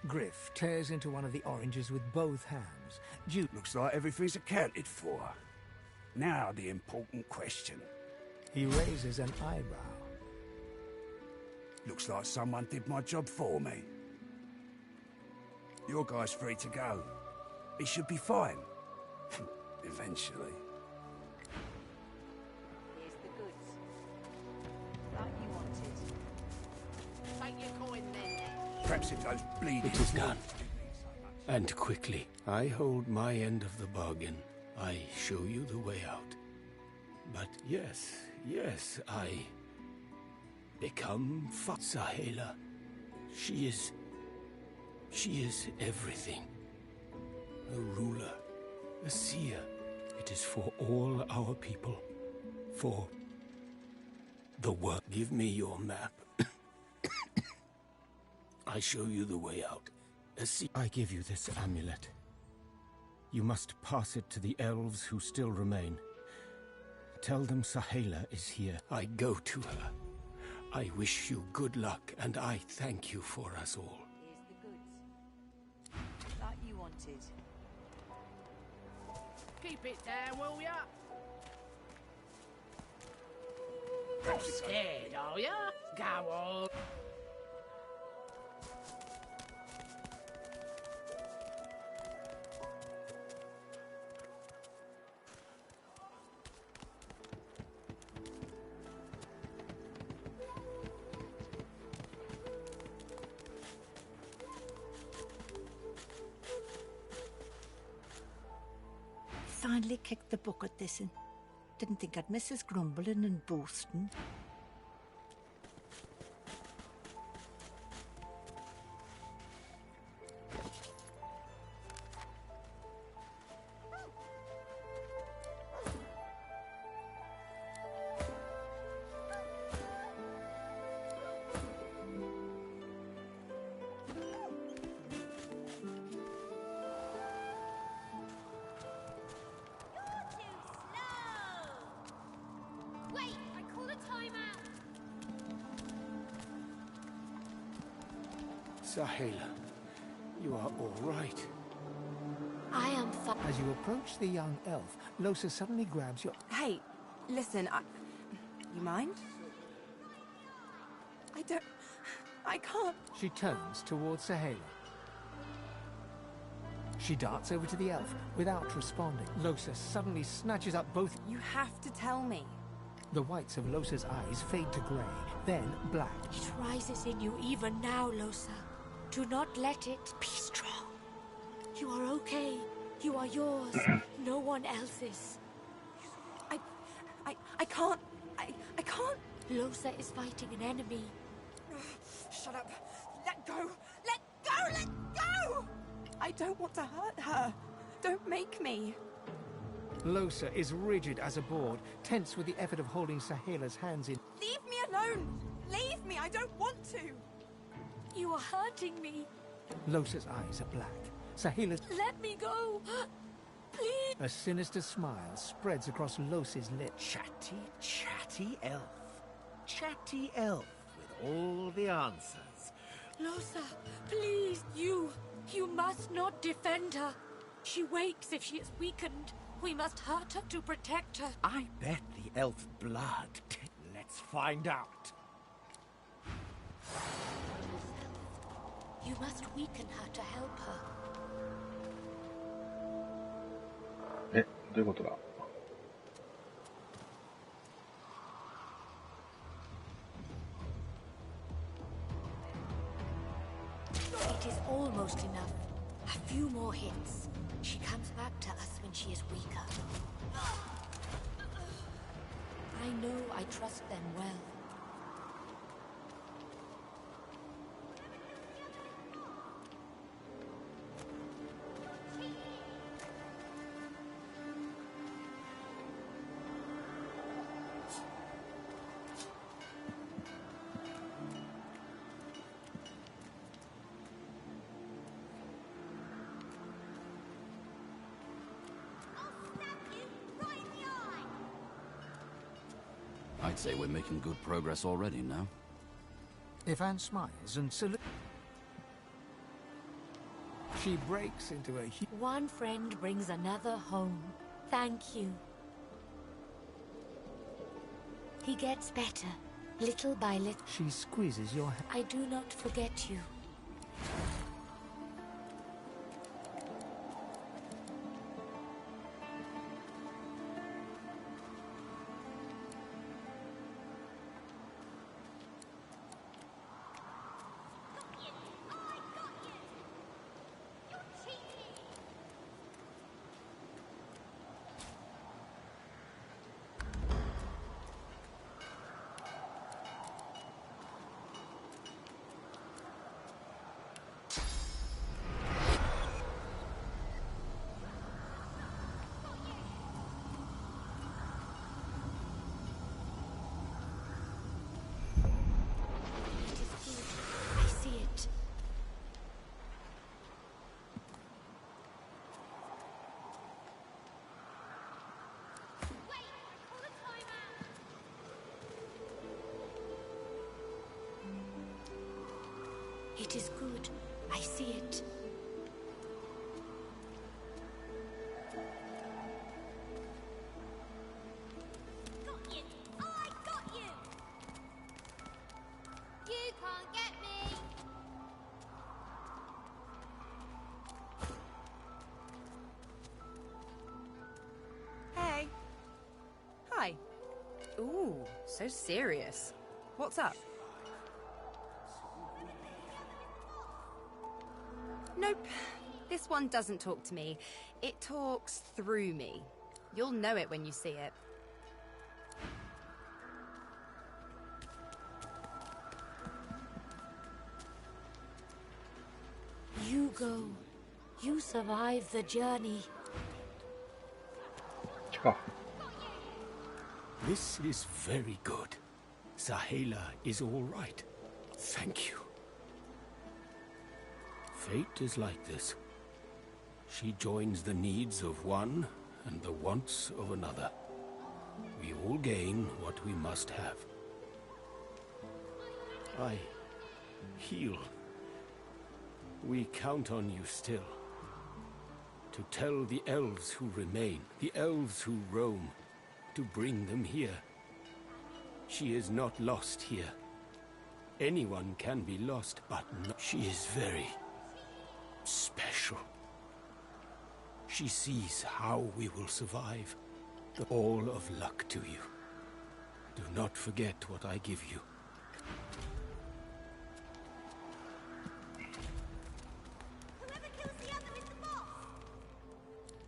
Griff tears into one of the oranges with both hands. Looks like everything's accounted for. Now the important question. He raises an eyebrow. Looks like someone did my job for me. Your guy's free to go. He should be fine. Eventually. Here's the goods. Like you wanted. Take your coin then. Perhaps if those bleeding... It is done. And quickly. I hold my end of the bargain. I show you the way out. But yes, I... become Sahela. She is everything. A ruler, a seer. It is for all our people. For the world. Give me your map. I show you the way out. I give you this amulet. You must pass it to the elves who still remain. Tell them Sahela is here. I go to her. I wish you good luck, and I thank you for us all. Here's the goods. Like you wanted. Keep it there, will ya? Scared, are ya? Go on. Finally kicked the bucket this in. Didn't think I'd miss us grumbling and boasting. Wait, I called a timeout. Sahela, you are all right. I am fine. As you approach the young elf, Losa suddenly grabs your... Hey, listen, you mind? I can't. She turns towards Sahela. She darts over to the elf without responding. Losa suddenly snatches up both... You have to tell me. The whites of Losa's eyes fade to grey, then black. It rises in you even now, Losa. Do not let it. Be strong. You are okay. You are yours. No one else's. I can't. I can't. Losa is fighting an enemy. Shut up. Let go. Let go. Let go. I don't want to hurt her. Don't make me. Losa is rigid as a board, tense with the effort of holding Sahela's hands in... Leave me alone! Leave me! I don't want to! You are hurting me. Losa's eyes are black. Sahela's... Let me go! Please! A sinister smile spreads across Losa's lips. Chatty elf. Chatty elf with all the answers. Losa, please, you must not defend her. She wakes if she is weakened. We must hurt her to protect her. I bet the elf blood. Let's find out. You must weaken her to help her. どういうことだ? It is almost enough. A few more hits. She comes back to us when she is weaker. I know I trust them well. I'd say we're making good progress already now. If Anne smiles and salutes, she breaks into a One friend brings another home. Thank you. He gets better, little by little. She squeezes your hand. I do not forget you. It is good. I see it. Got you! I got you! You can't get me! Hey. Hi. Ooh, so serious. What's up? Nope. This one doesn't talk to me. It talks through me. You'll know it when you see it. You go. You survive the journey. This is very good. Sahela is all right. Thank you. Fate is like this. She joins the needs of one and the wants of another. We all gain what we must have. I heal. We count on you still. To tell the elves who remain, the elves who roam, to bring them here. She is not lost here. Anyone can be lost, but not. She is very special. She sees how we will survive. All of luck to you. Do not forget what I give you. Whoever kills the other is the boss!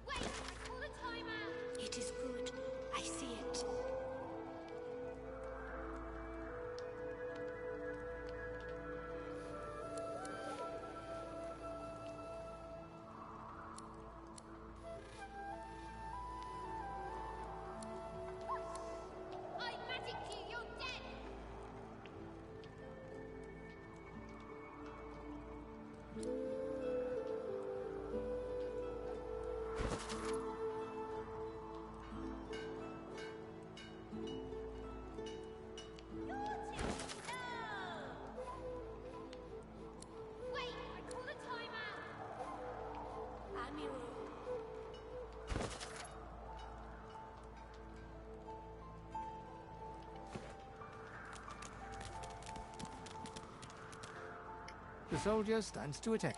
Wait, I call a timeout! It is good. I see it. I magic you, you're dead! Wait, I call a timeout! Amiral. The soldier stands to attack.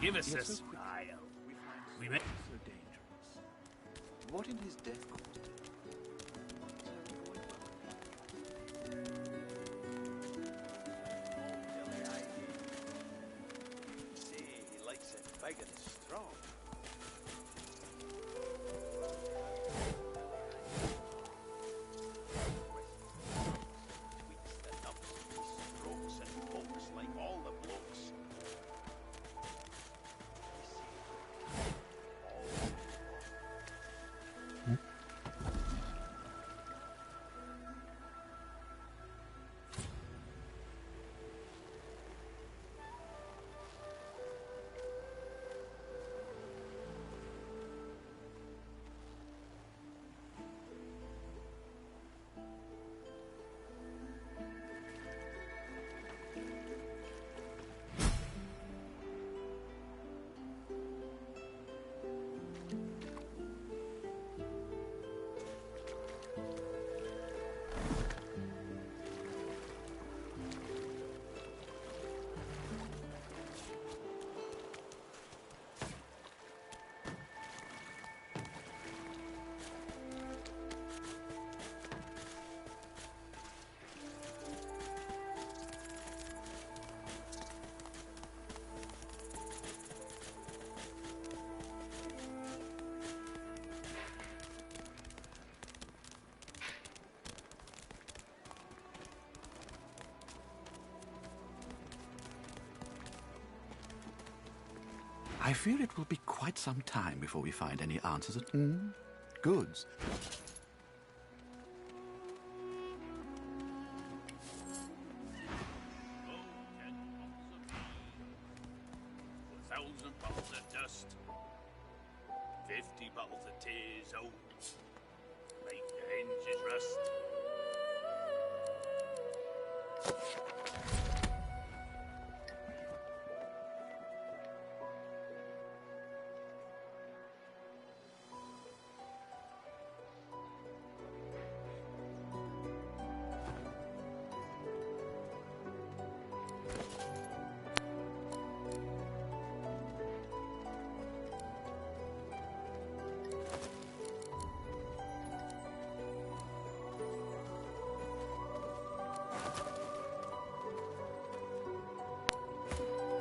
Give us a smile. We met so dangerous. What in his death caused it? See, he likes it big and strong. Tweaks the nubs, strokes and pokes like all the blokes. I fear it will be quite some time before we find any answers at goods. $1,000 of dust. 50 bottles of tears, oh. Make the hinges rust.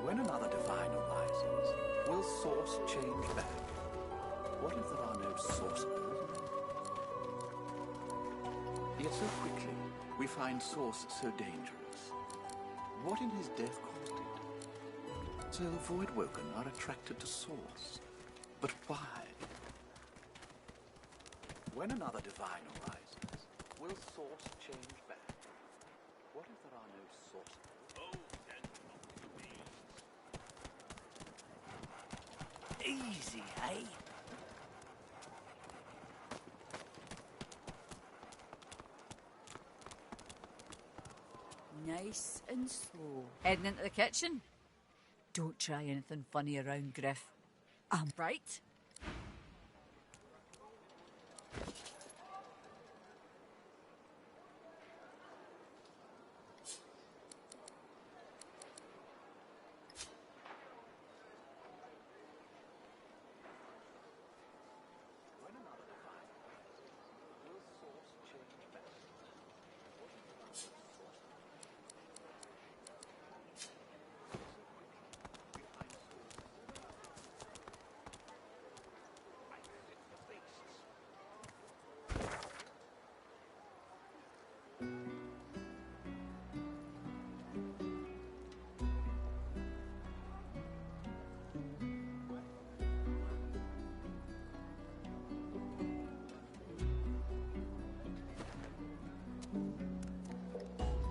When another divine arises, will source change back? What if there are no sorcerers? Yet so quickly, we find source so dangerous. What in his death caused it? So the Voidwoken are attracted to source. But why? When another divine arises, will source change back? What if there are no sorcerers? Easy, eh? Nice and slow. Heading into the kitchen? Don't try anything funny around, Griff. I'm right.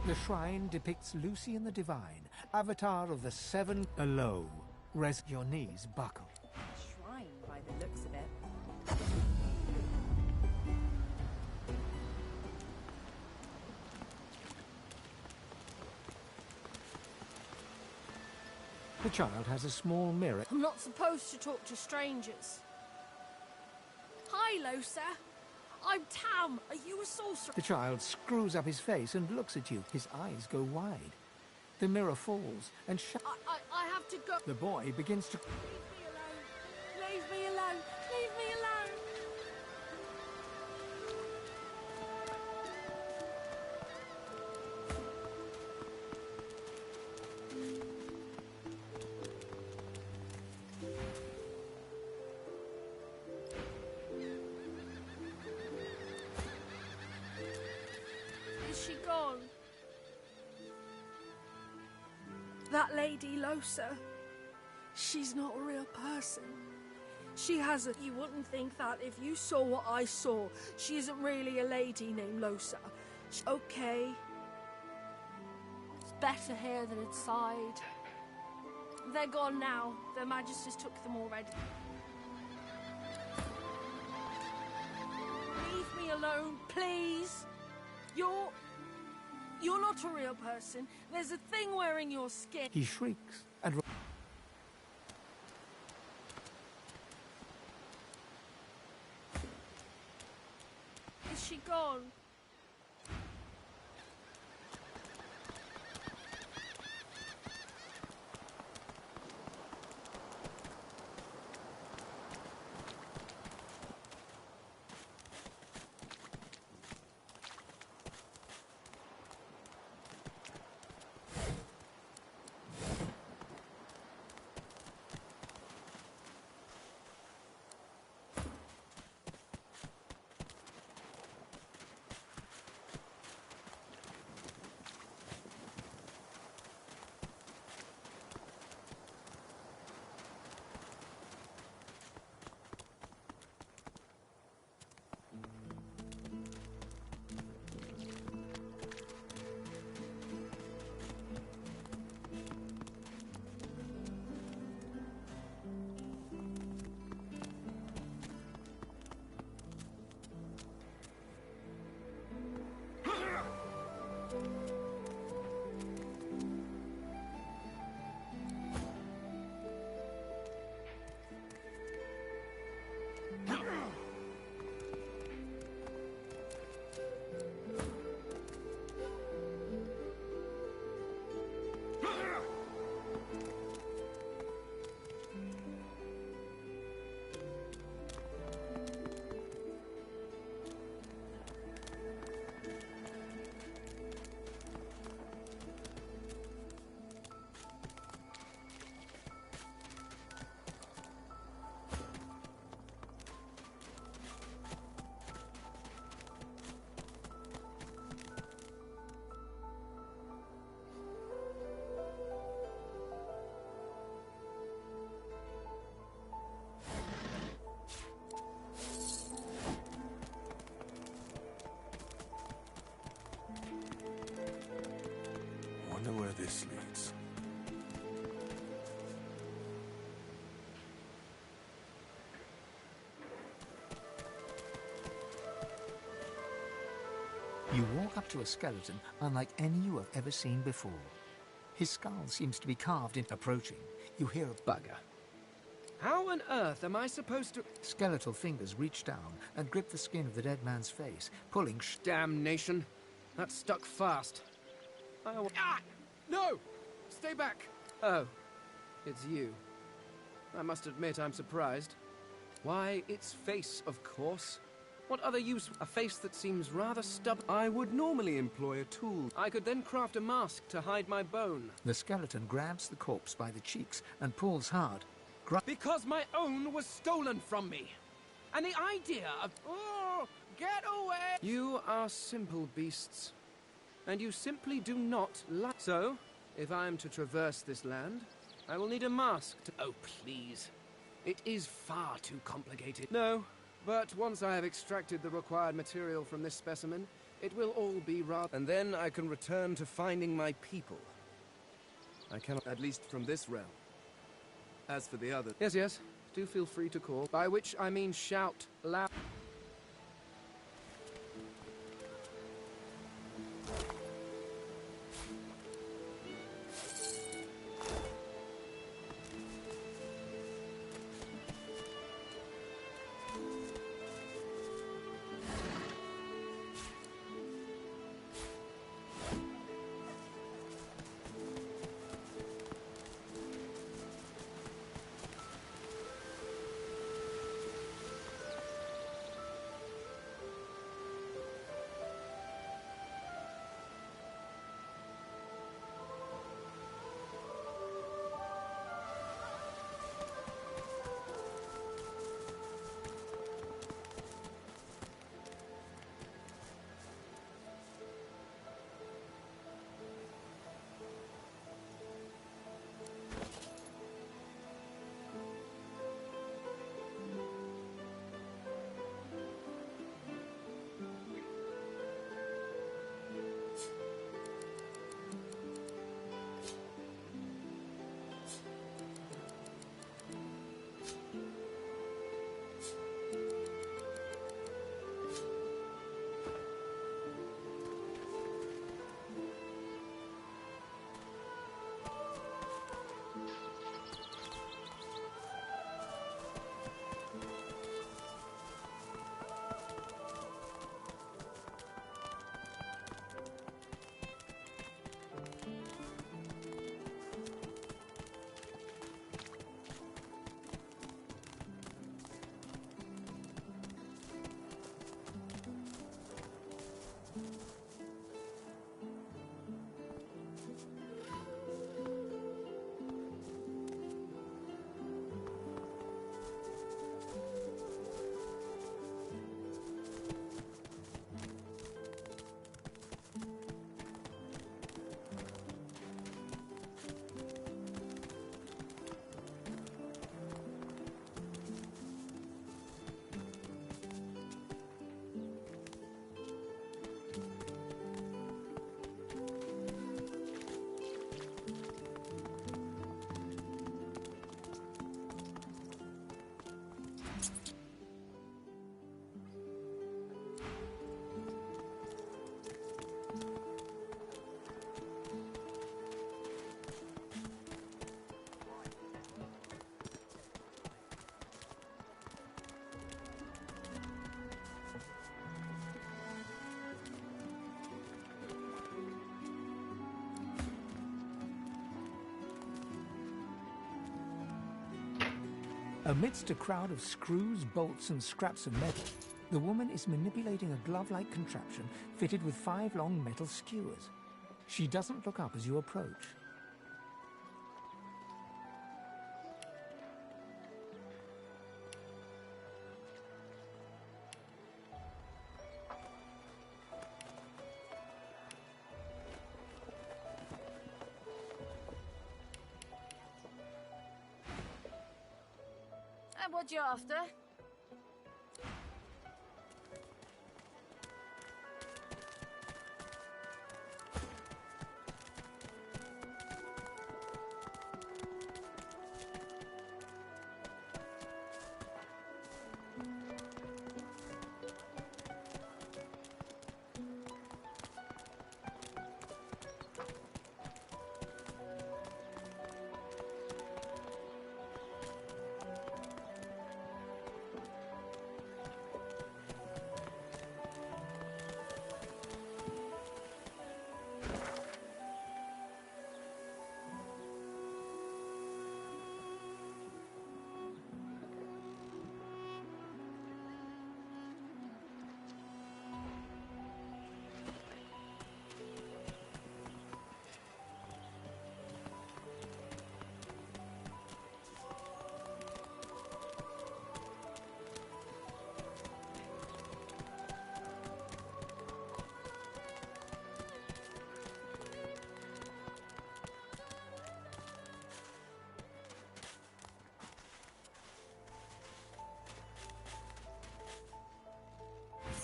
The shrine depicts Lucy and the Divine, avatar of the seven Alo. Rest your knees buckle. Shrine by the looks of it. The child has a small mirror. I'm not supposed to talk to strangers. Hi, Losa. I'm Tam. Are you a sorcerer? The child screws up his face and looks at you. His eyes go wide. The mirror falls and I have to go. The boy begins to... Leave me alone! Leave me alone! Is she gone? That lady Losa, she's not a real person. She has a... You wouldn't think that if you saw what I saw. She isn't really a lady named Losa. Okay. It's better here than inside. They're gone now. Their Majesties took them already. Leave me alone, please. You're not a real person. There's a thing wearing your skin. He shrieks and... Is she gone? Wonder where this leads. You walk up to a skeleton unlike any you have ever seen before. His skull seems to be carved in. Approaching, you hear a bugger. How on earth am I supposed to... Skeletal fingers reach down and grip the skin of the dead man's face, pulling... Damnation! That's stuck fast. Ah! No! Stay back! Oh, it's you. I must admit I'm surprised. Why, it's face, of course. What other use? A face that seems rather stubborn. I would normally employ a tool. I could then craft a mask to hide my bone. The skeleton grabs the corpse by the cheeks and pulls hard. Because my own was stolen from me. And the idea of... Oh, get away! You are simple beasts. And you simply do not like... So, if I am to traverse this land, I will need a mask to... Oh, please. It is far too complicated. No, but once I have extracted the required material from this specimen, it will all be rather... And then I can return to finding my people. I cannot... At least from this realm. As for the other... Yes, do feel free to call. By which I mean shout loud. Amidst a crowd of screws, bolts, and scraps of metal, the woman is manipulating a glove-like contraption fitted with 5 long metal skewers. She doesn't look up as you approach. And what you after?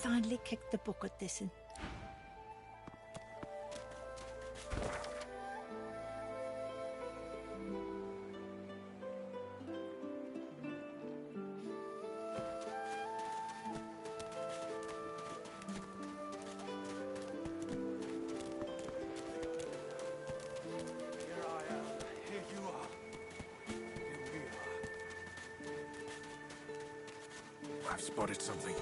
Finally kicked the bucket, this in. I've spotted something.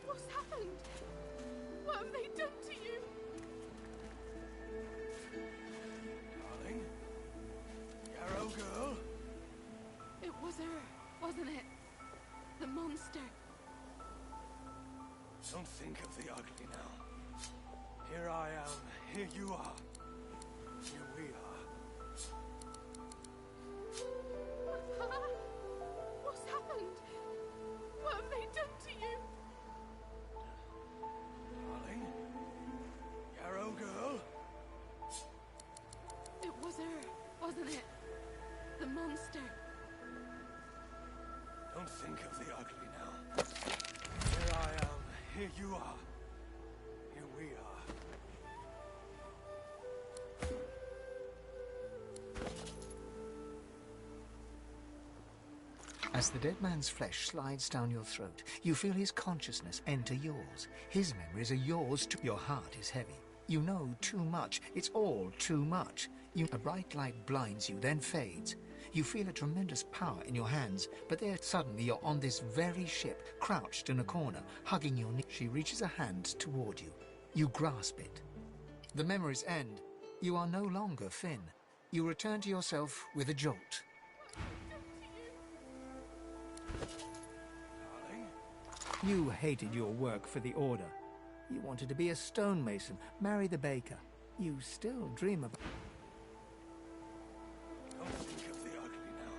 What's happened? What have they done to you? Darling? Yarrow girl? It was her, wasn't it? The monster. Don't think of the ugly now. Here I am, here you are. Here we are. What's happened? What Don't think of the ugly now. Here I am. Here you are. Here we are. As the dead man's flesh slides down your throat, you feel his consciousness enter yours. His memories are yours too. Your heart is heavy. You know too much. It's all too much. A bright light blinds you, then fades. You feel a tremendous power in your hands, but there suddenly you're on this very ship, crouched in a corner, hugging your knee. She reaches a hand toward you. You grasp it. The memories end. You are no longer Finn. You return to yourself with a jolt. You hated your work for the Order. You wanted to be a stonemason, marry the baker. You still dream about... Don't think of the ugly now.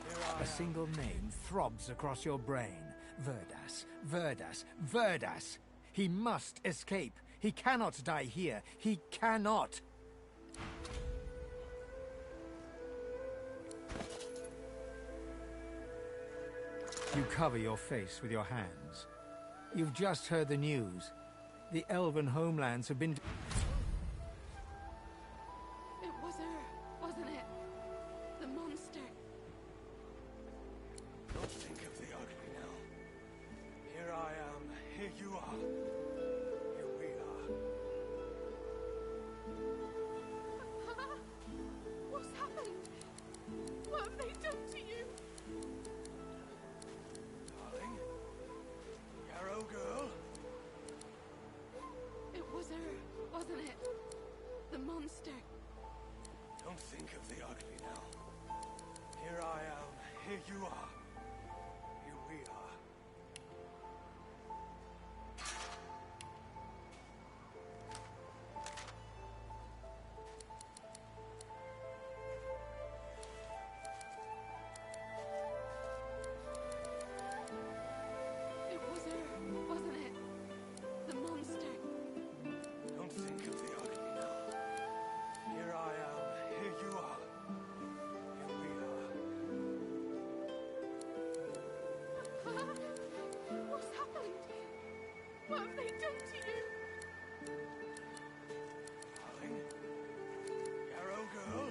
Here I A single name throbs across your brain. Verdas, Verdas, Verdas! He must escape. He cannot die here. He cannot! You cover your face with your hands. You've just heard the news. The elven homelands have been... It was her, wasn't it? The monster. Don't think of the ugly now. Here I am. Here you are. Here we are. What's happened? What have they done to you? Darling? Yarrow girl? It was her, wasn't it? The monster. Don't think of the ugly now. Here I am. Here you are. Here we are. It was her, wasn't it? The monster. Don't think of the ugly now. Here I am. Here you are. Here we are. What's happened? What have they done to you? Darling? Yarrow girl?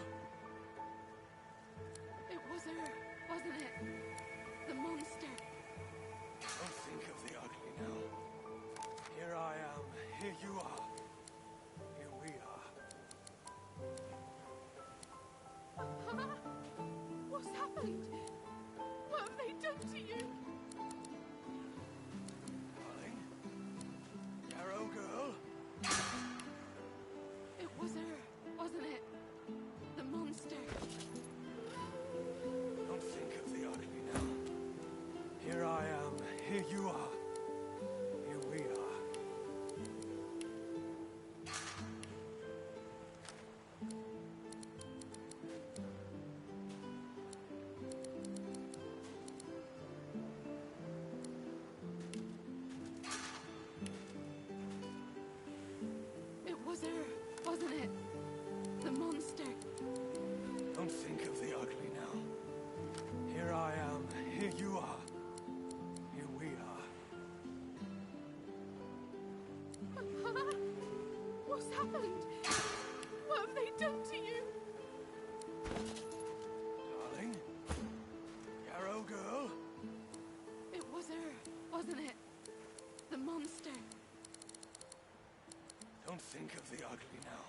It was her, wasn't it? The monster. Don't think of the ugly now. Here I am. Here you are. Here we are. What's happened? What have they done to you? Darling? Yarrow girl? It was her, wasn't it? The monster. Don't think of the ugly now. Here I am. Here you are. Here we are. It was her, wasn't it? The monster. Don't think of the ugly now. Here I am. Here you are. Here we are. What's happened? What have they done to you? Darling? Yarrow girl? It was her, wasn't it? The monster. Don't think of the ugly now.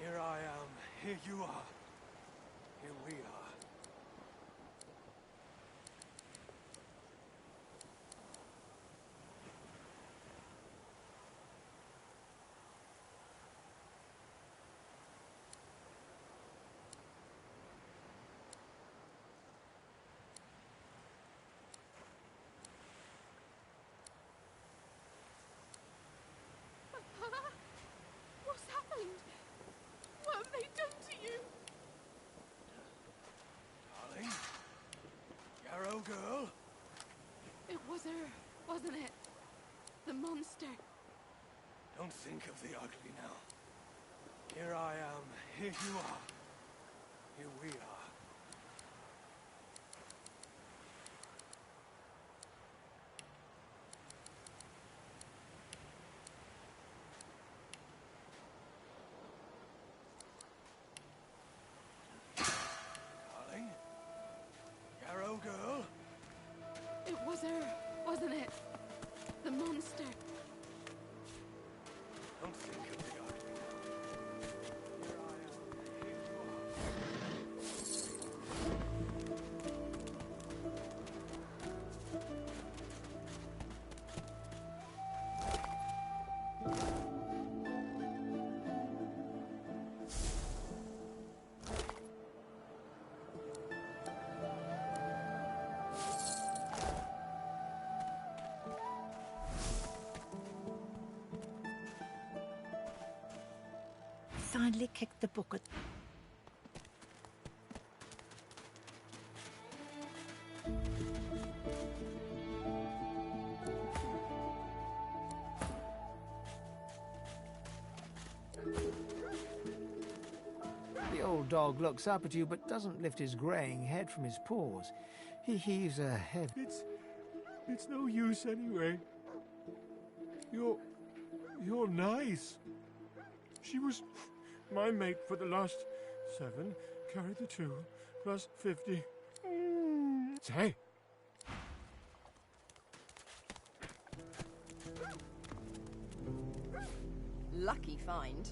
Here I am. Here you are. Here we are. What's happened? What have they done to you? Darling? Yarrow girl? It was her, wasn't it? The monster. Don't think of the ugly now. Here I am. Here you are. Here we are. finally kicked the bucket. The old dog looks up at you but doesn't lift his greying head from his paws. He heaves a heavy... It's no use anyway. You're nice. She was my mate for the last 7. Carry the 2 plus 50. Say. Lucky find.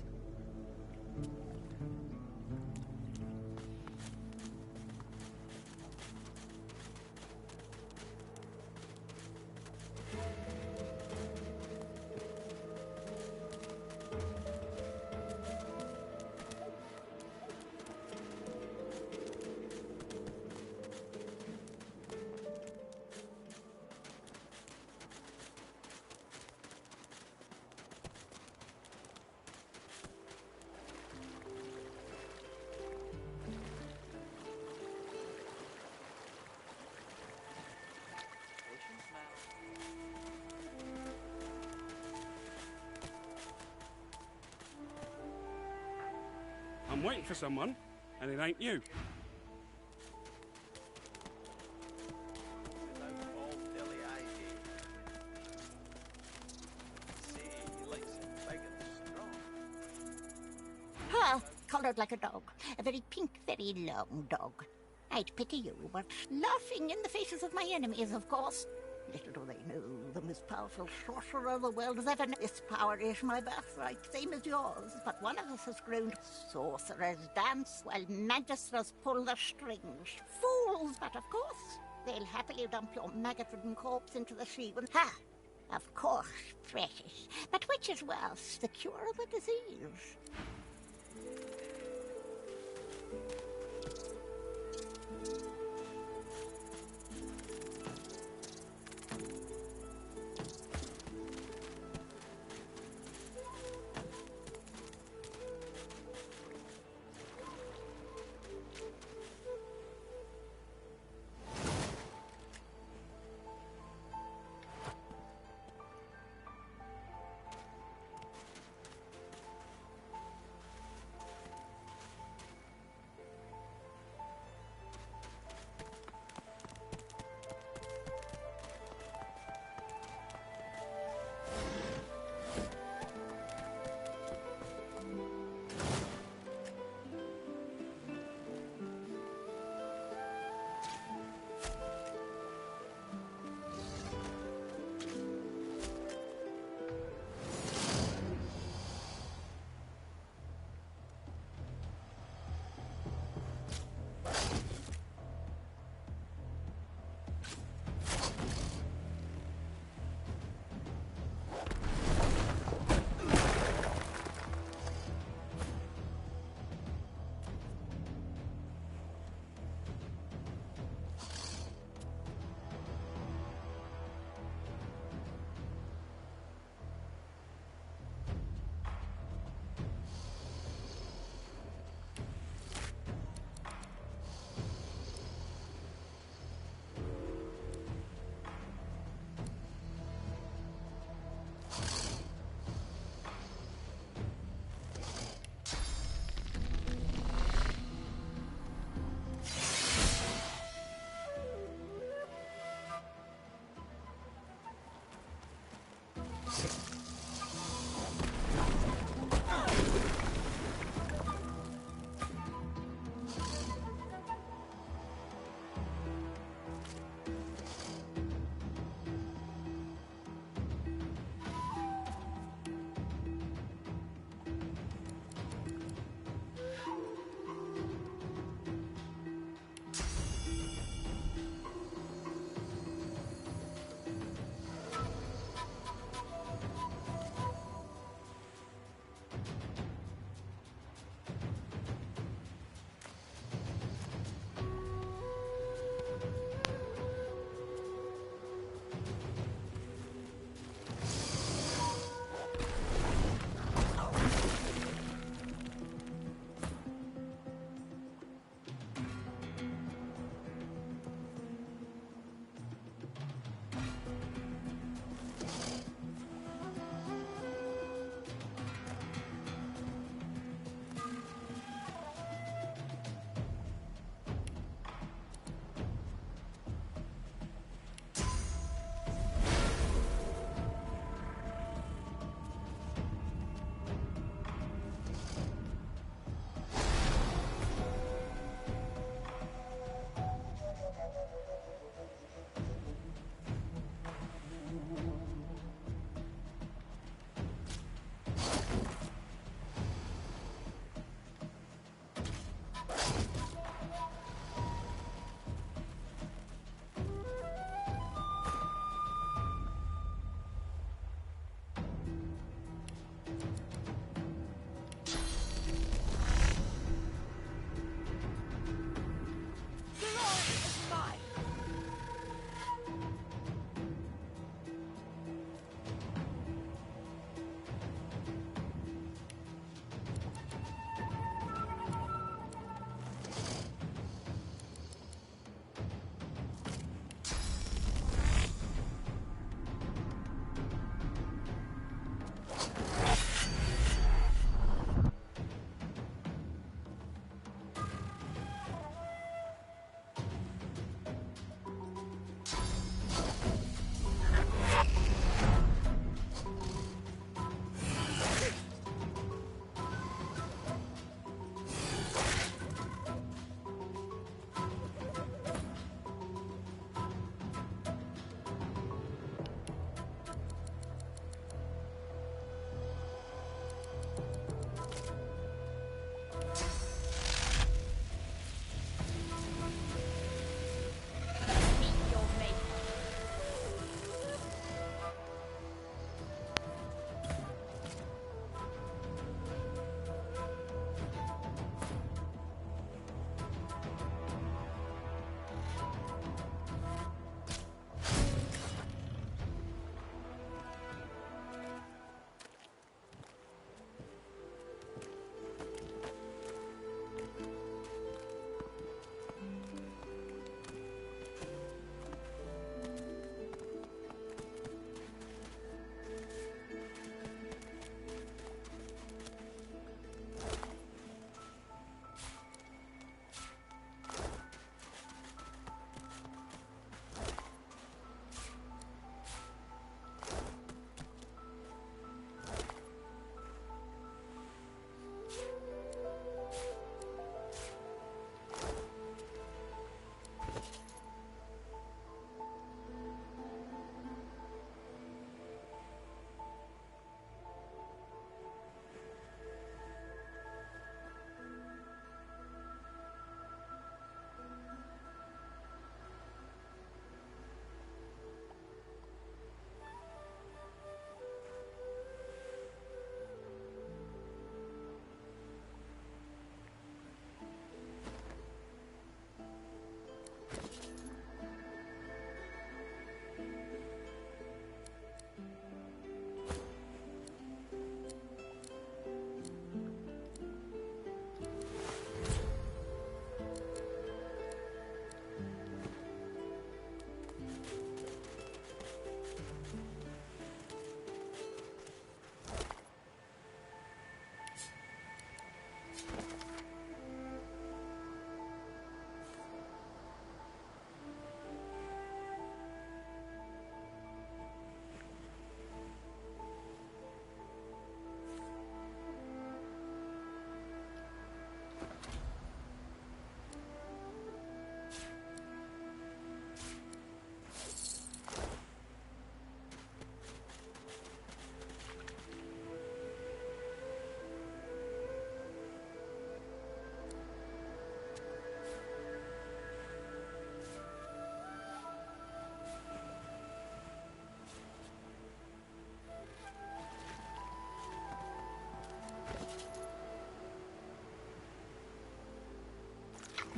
I'm waiting for someone, and it ain't you. Ah, coloured like a dog. A very pink, very long dog. I'd pity you, but laughing in the faces of my enemies, of course. Little do they know, the most powerful sorcerer the world has ever known. This power is my birthright, same as yours. But one of us has grown. Sorcerers dance while magisters pull the strings. Fools, but of course, they'll happily dump your maggot-ridden corpse into the sea when... Ha! Of course, precious. But which is worse, the cure or the disease?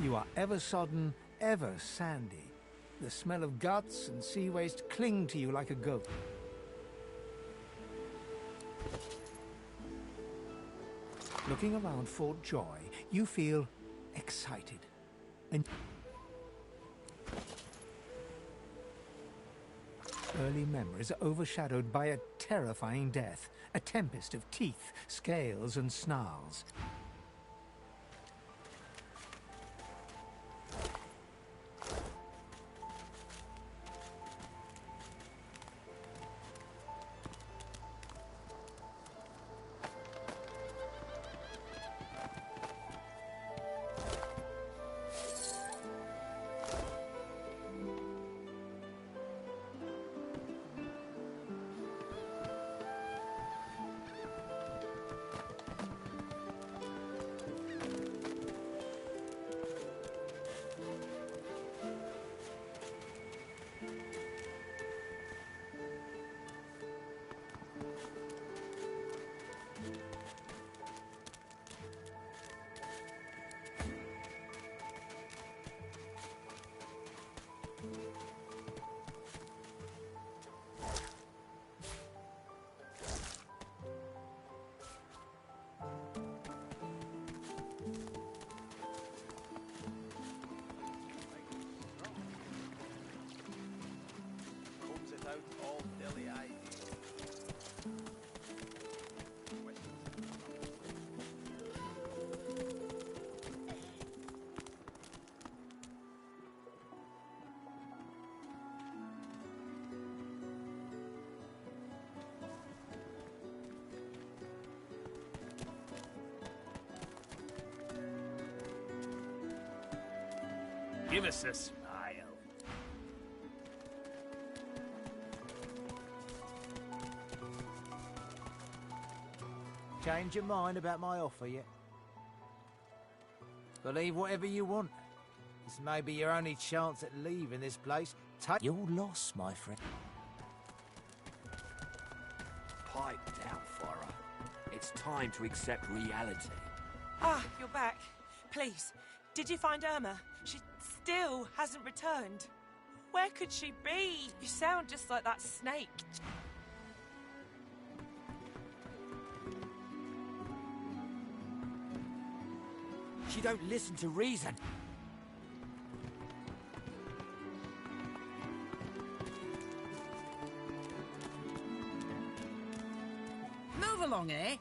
You are ever sodden, ever sandy. The smell of guts and sea waste cling to you like a goat. Looking around Fort Joy, you feel excited. And early memories are overshadowed by a terrifying death, a tempest of teeth, scales, and snarls. Give us a smile. Change your mind about my offer yet? Believe whatever you want. This may be your only chance at leaving this place. Take your loss, my friend. Pipe down, Farah. It's time to accept reality. Ah, you're back. Please, did you find Irma? She still hasn't returned. Where could she be? You sound just like that snake. She don't listen to reason. Move along, eh?